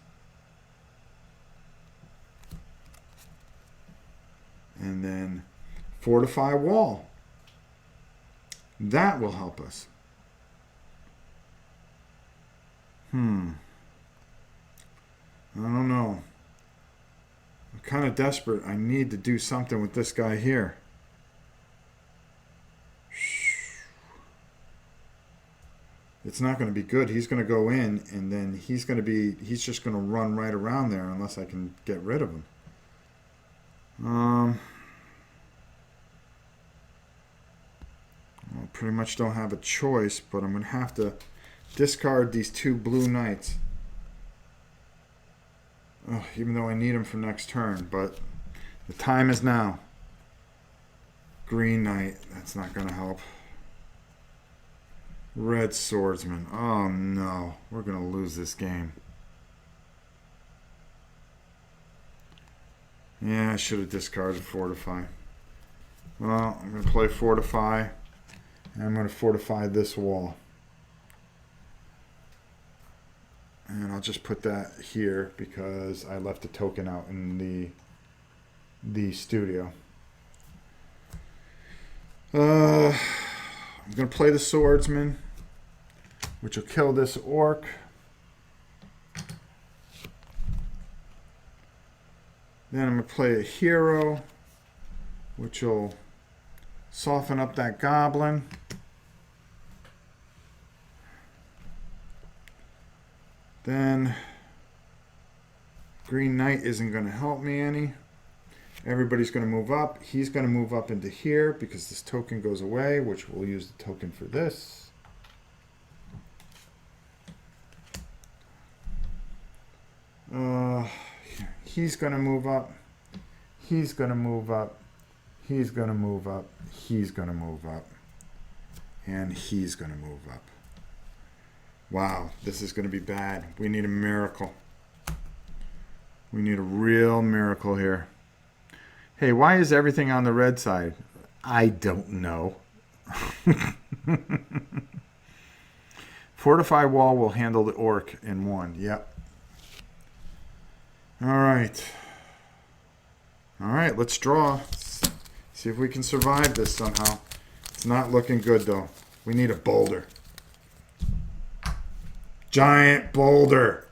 And then fortify wall. That will help us. I don't know. I'm kind of desperate. I need to do something with this guy here. It's not going to be good. He's going to go in, and then he's just going to run right around there unless I can get rid of him. I pretty much don't have a choice, but I'm going to have to discard these 2 blue knights. Even though I need them for next turn, but the time is now. Green knight, that's not going to help. Red swordsman, oh no, we're going to lose this game. Yeah, I should have discarded fortify. Well, I'm going to play fortify, and I'm going to fortify this wall. And I'll just put that here because I left a token out in the studio. I'm going to play the swordsman, which will kill this orc. Then I'm going to play a hero, which will soften up that goblin. Then Green Knight isn't going to help me any. Everybody's going to move up. He's going to move up into here because this token goes away, which we'll use the token for this. He's going to move up. He's going to move up. He's going to move up. He's going to move up. And he's going to move up. Wow, this is going to be bad. We need a miracle. We need a real miracle here. Hey, why is everything on the red side? I don't know. Fortify wall will handle the orc in 1. Yep. All right. All right, let's draw. See if we can survive this somehow. It's not looking good, though. We need a boulder. Giant boulder.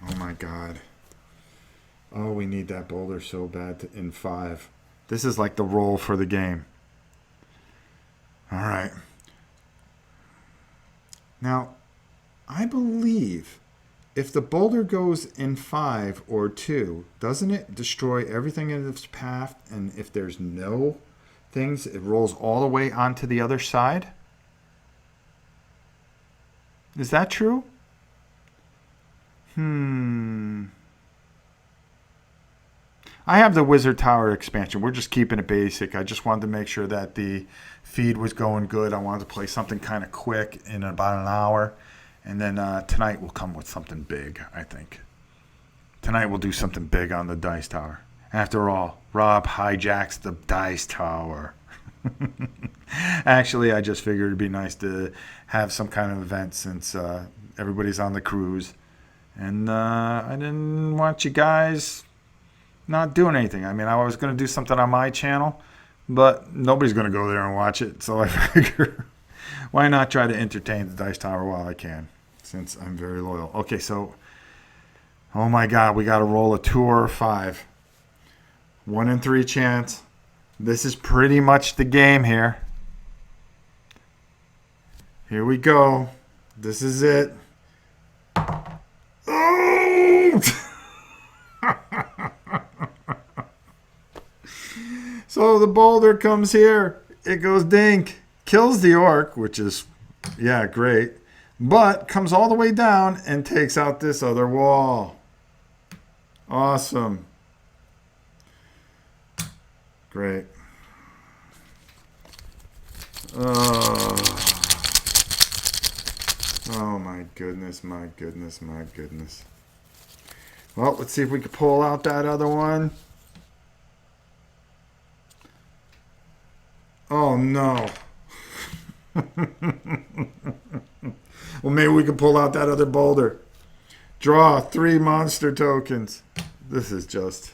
Oh, my God. Oh, we need that boulder so bad in 5. This is like the roll for the game. All right. Now, I believe if the boulder goes in 5 or 2, doesn't it destroy everything in its path? And if there's no things, it rolls all the way onto the other side? Is that true? I have the Wizard Tower expansion. We're just keeping it basic. I just wanted to make sure that the feed was going good. I wanted to play something kind of quick in about an hour. And then tonight we'll come with something big, I think. Tonight we'll do something big on the Dice Tower. After all, Rob hijacks the dice tower. Actually, I just figured it'd be nice to have some kind of event since everybody's on the cruise. And I didn't want you guys not doing anything. I mean, I was going to do something on my channel, but nobody's going to go there and watch it. So I figure, why not try to entertain the dice tower while I can, since I'm very loyal. Okay, so, oh my God, we got to roll a 2 or a 5. 1 in 3 chance. This is pretty much the game here. Here we go. This is it. Oh! So the boulder comes here. It goes dink. Kills the orc, which is, yeah, great. But comes all the way down and takes out this other wall. Awesome. Great. Oh my goodness, my goodness, my goodness. Well, let's see if we can pull out that other one. Oh no. Well, maybe we can pull out that other boulder. Draw 3 monster tokens. This is just...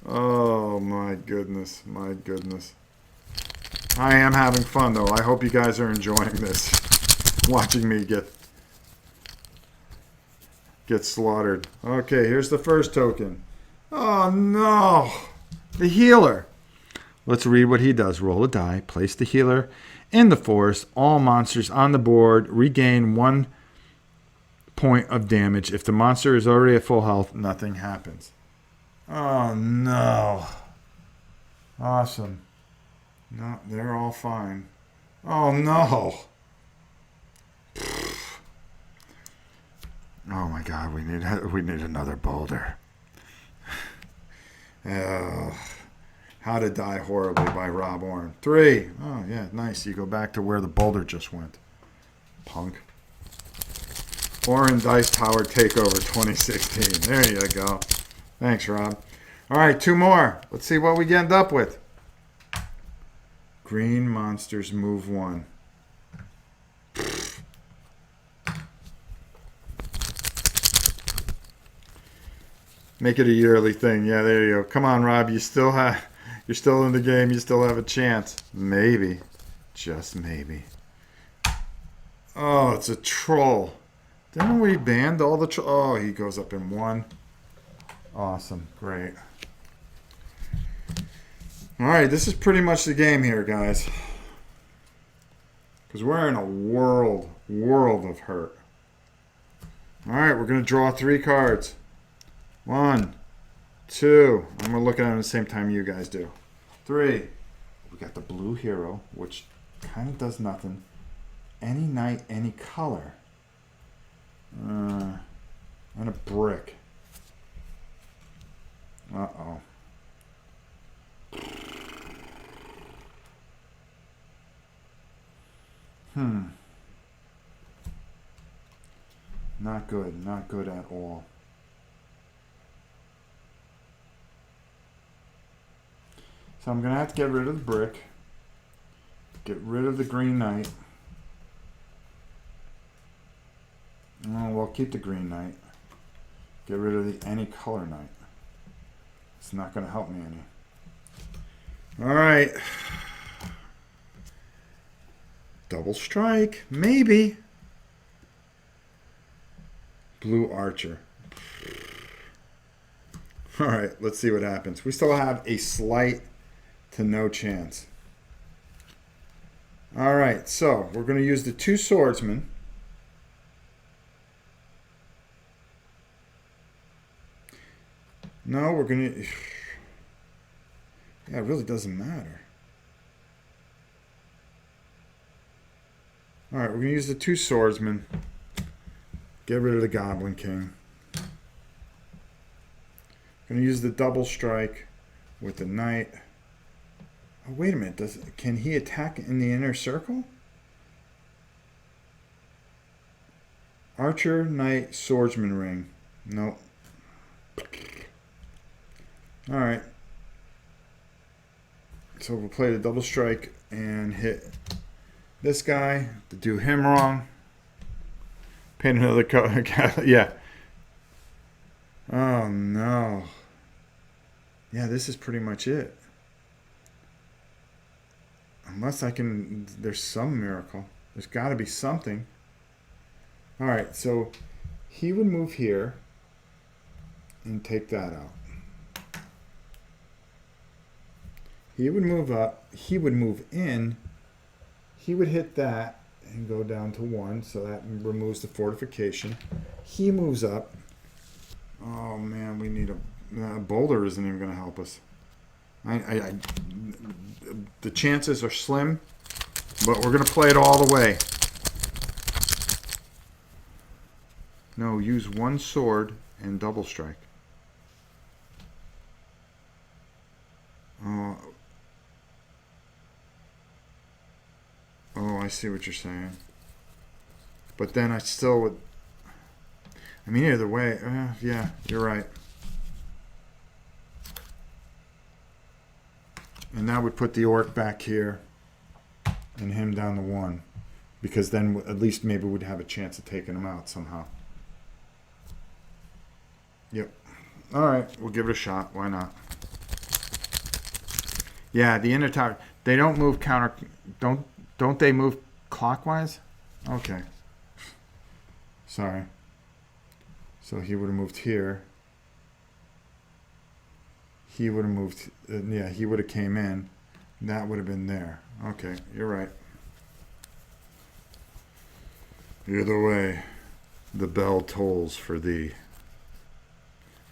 Oh my goodness, my goodness. I am having fun though. I hope you guys are enjoying this. Watching me get slaughtered. Okay, here's the first token. Oh no. The healer. Let's read what he does. Roll a die. Place the healer in the forest. All monsters on the board regain 1 point of damage. If the monster is already at full health, nothing happens. Oh no. Awesome. No, they're all fine. Oh no. Oh my God, we need another boulder. How to Die Horribly by Rob Orrin. 3. Oh yeah, nice. You go back to where the boulder just went. Punk. Orrin Dice Tower Takeover 2016. There you go. Thanks, Rob. All right, 2 more. Let's see what we end up with. Green monsters move 1. Make it a yearly thing. Yeah, there you go. Come on, Rob. You're still in the game. You still have a chance. Maybe. Just maybe. Oh, it's a troll. Didn't we ban all the trolls? Oh, he goes up in 1. Awesome. Great. All right, this is pretty much the game here, guys. Because we're in a world of hurt. All right, we're going to draw 3 cards. 1, 2. I'm going to look at them at the same time you guys do. 3. We got the blue hero, which kind of does nothing. Any knight, any color. And a brick. Uh-oh. Not good. Not good at all. So I'm going to have to get rid of the brick. Get rid of the green knight. Oh, well, keep the green knight. Get rid of the any color knight. It's not going to help me any. All right. Double strike. Maybe. Blue archer. All right, let's see what happens. We still have a slight to no chance. All right, so we're going to use the 2 swordsmen. No, we're going to... Yeah, it really doesn't matter. All right, we're going to use the 2 swordsmen. Get rid of the Goblin King. Going to use the double strike with the knight. Oh, wait a minute. Can he attack in the inner circle? Archer, knight, swordsman ring. Nope. All right. So we'll play the double strike and hit this guy to do him wrong. Paint another color. Yeah. Oh no. Yeah, this is pretty much it. Unless I can, there's some miracle. There's got to be something. All right, so he would move here and take that out. He would move up. He would move in. He would hit that and go down to 1, so that removes the fortification. He moves up. Oh man, we need a boulder isn't even going to help us. The chances are slim, but we're going to play it all the way. No, use 1 sword and double strike. Oh, I see what you're saying. But then I still would... I mean, either way, yeah, you're right. And that would put the orc back here and him down to 1. Because then at least maybe we'd have a chance of taking him out somehow. Yep. All right, we'll give it a shot. Why not? Yeah, the inner tower. They don't move counter... Don't they move clockwise? Okay. Sorry. So he would have moved here. He would have moved... yeah, he would have came in. That would have been there. Okay, you're right. Either way, the bell tolls for thee.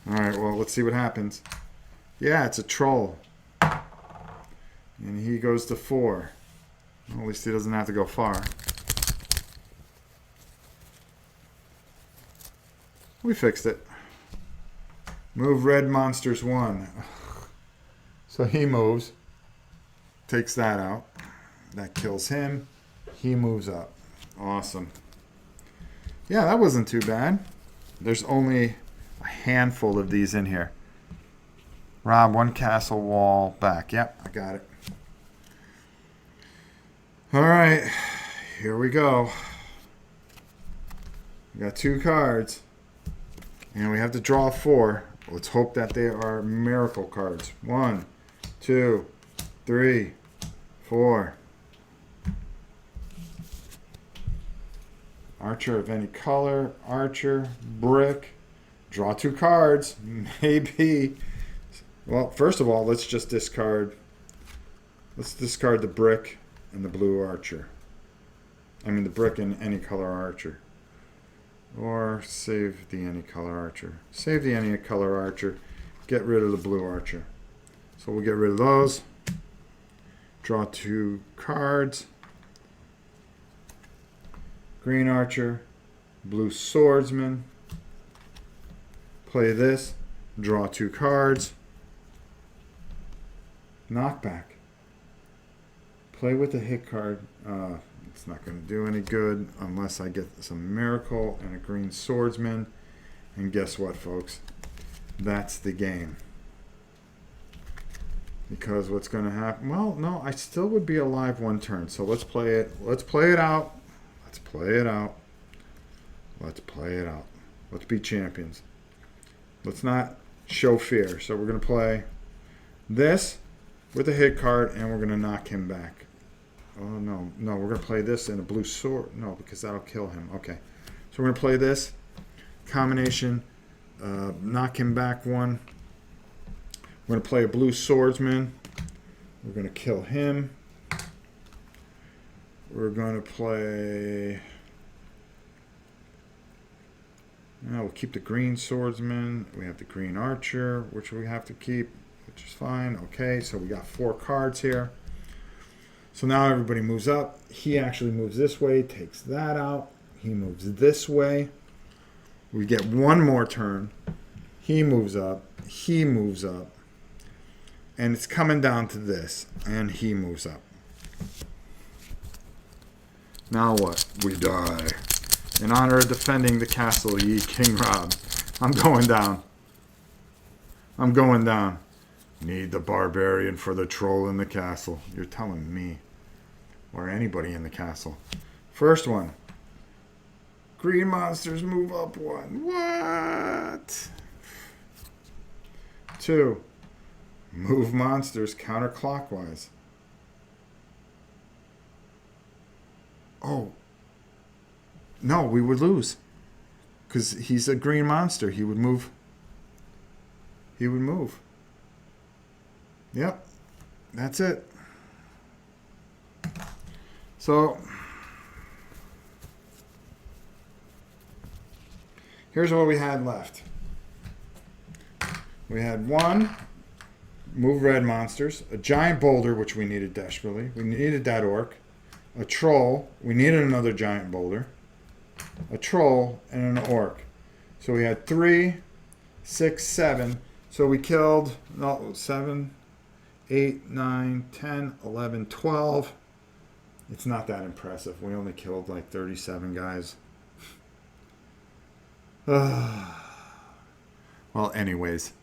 All right, well, let's see what happens. Yeah, it's a troll. And he goes to 4. Well, at least he doesn't have to go far. We fixed it. Move red monsters 1. So he moves. Takes that out. That kills him. He moves up. Awesome. Yeah, that wasn't too bad. There's only a handful of these in here. Rob, 1 castle wall back. Yep, I got it. All right, here we go. We got 2 cards, and we have to draw 4. Let's hope that they are miracle cards. 1, 2, 3, 4. Archer of any color, archer, brick. Draw 2 cards, maybe. Well, first of all, let's just discard. Let's discard the brick and the blue archer. I mean the brick and any color archer. Or save the any color archer. Save the any color archer. Get rid of the blue archer. So we'll get rid of those. Draw 2 cards. Green archer. Blue swordsman. Play this. Draw 2 cards. Knockback. Play with the hit card. It's not going to do any good unless I get some miracle and a green swordsman. And guess what, folks? That's the game. Because what's going to happen? Well, no, I still would be alive 1 turn. So let's play it. Let's play it out. Let's play it out. Let's play it out. Let's be champions. Let's not show fear. So we're going to play this with a hit card, and we're going to knock him back. Oh, no. No, we're going to play this in a blue sword. No, because that'll kill him. Okay. So we're going to play this combination. Knock him back 1. We're going to play a blue swordsman. We're going to kill him. We're going to play... we'll keep the green swordsman. We have the green archer, which we have to keep, which is fine. Okay, so we got 4 cards here. So now everybody moves up. He actually moves this way, takes that out. He moves this way. We get 1 more turn. He moves up. He moves up. And it's coming down to this. And he moves up. Now what? We die. In honor of defending the castle, ye King Rob. I'm going down. I'm going down. Need the barbarian for the troll in the castle. You're telling me. Or anybody in the castle. First one. Green monsters move up one. What? 2. Move monsters counterclockwise. Oh. No, we would lose. Because he's a green monster. He would move. He would move. Yep. That's it. So, here's what we had left. We had 1, move red monsters, a giant boulder, which we needed desperately. We needed that orc. A troll. We needed another giant boulder. A troll and an orc. So we had 3, 6, 7. So we killed 7, 8, 9, 10, 11, 12. It's not that impressive. We only killed like 37 guys. Well, anyways.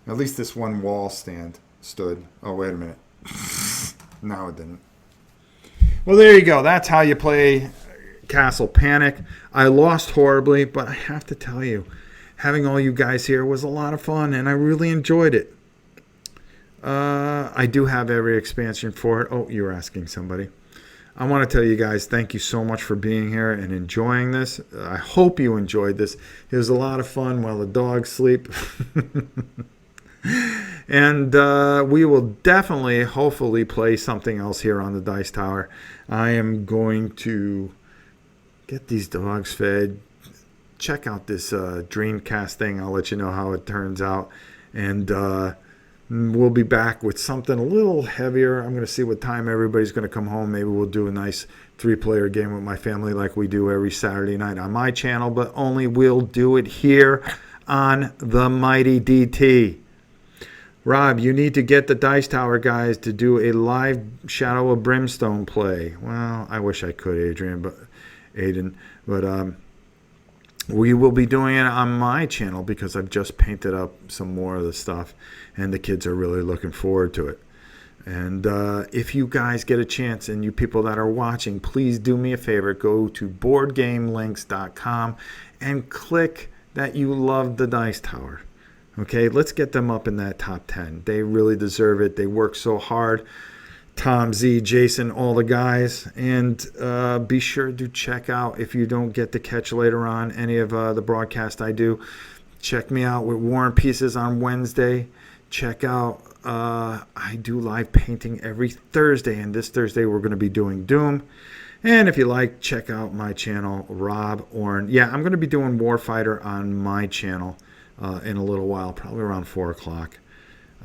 At least this one wall stand stood. Oh, wait a minute. No, it didn't. Well, there you go. That's how you play Castle Panic. I lost horribly, but I have to tell you, having all you guys here was a lot of fun, and I really enjoyed it. I do have every expansion for it. Oh, you're asking somebody. I want to tell you guys, thank you so much for being here and enjoying this. I hope you enjoyed this. It was a lot of fun while the dogs sleep. And we will definitely, hopefully, play something else here on the Dice Tower. I am going to get these dogs fed. Check out this Dreamcast thing. I'll let you know how it turns out. And we'll be back with something a little heavier. I'm going to see what time everybody's going to come home. Maybe we'll do a nice 3-player game with my family like we do every Saturday night on my channel. But only we'll do it here on the Mighty DT. Rob, you need to get the Dice Tower guys to do a live Shadow of Brimstone play. Well, I wish I could, Aiden. But we will be doing it on my channel because I've just painted up some more of the stuff, and the kids are really looking forward to it. And if you guys get a chance, and you people that are watching, please do me a favor. Go to BoardGameLinks.com and click that you love the Dice Tower. Okay, let's get them up in that top 10. They really deserve it. They work so hard. Tom, Z, Jason, all the guys. And be sure to check out, if you don't get to catch later on any of the broadcast I do, check me out with War and Pieces on Wednesday. Check out, I do live painting every Thursday. And this Thursday we're going to be doing Doom. And if you like, check out my channel, Rob Orn. Yeah, I'm going to be doing Warfighter on my channel in a little while, probably around 4 o'clock.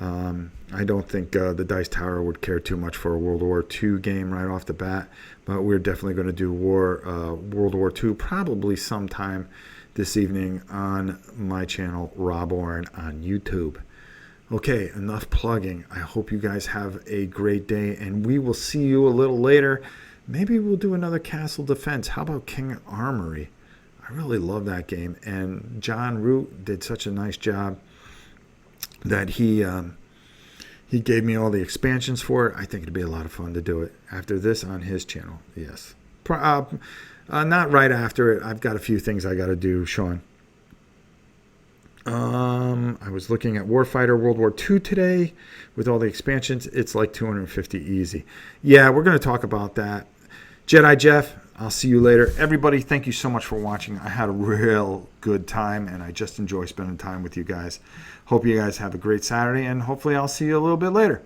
I don't think the Dice Tower would care too much for a World War II game right off the bat, but we're definitely going to do World War II probably sometime this evening on my channel, Rob Orn, on YouTube. Okay, enough plugging. I hope you guys have a great day, and we will see you a little later. Maybe we'll do another Castle Defense. How about King Armory? I really love that game, and John Root did such a nice job that he gave me all the expansions for it. I think it'd be a lot of fun to do it after this on his channel. Yes, not right after it. I've got a few things I got to do, Sean. I was looking at Warfighter World War II today with all the expansions. It's like 250 easy. Yeah, we're going to talk about that. Jedi Jeff, I'll see you later. Everybody, thank you so much for watching. I had a real good time, and I just enjoy spending time with you guys. Hope you guys have a great Saturday, and hopefully I'll see you a little bit later.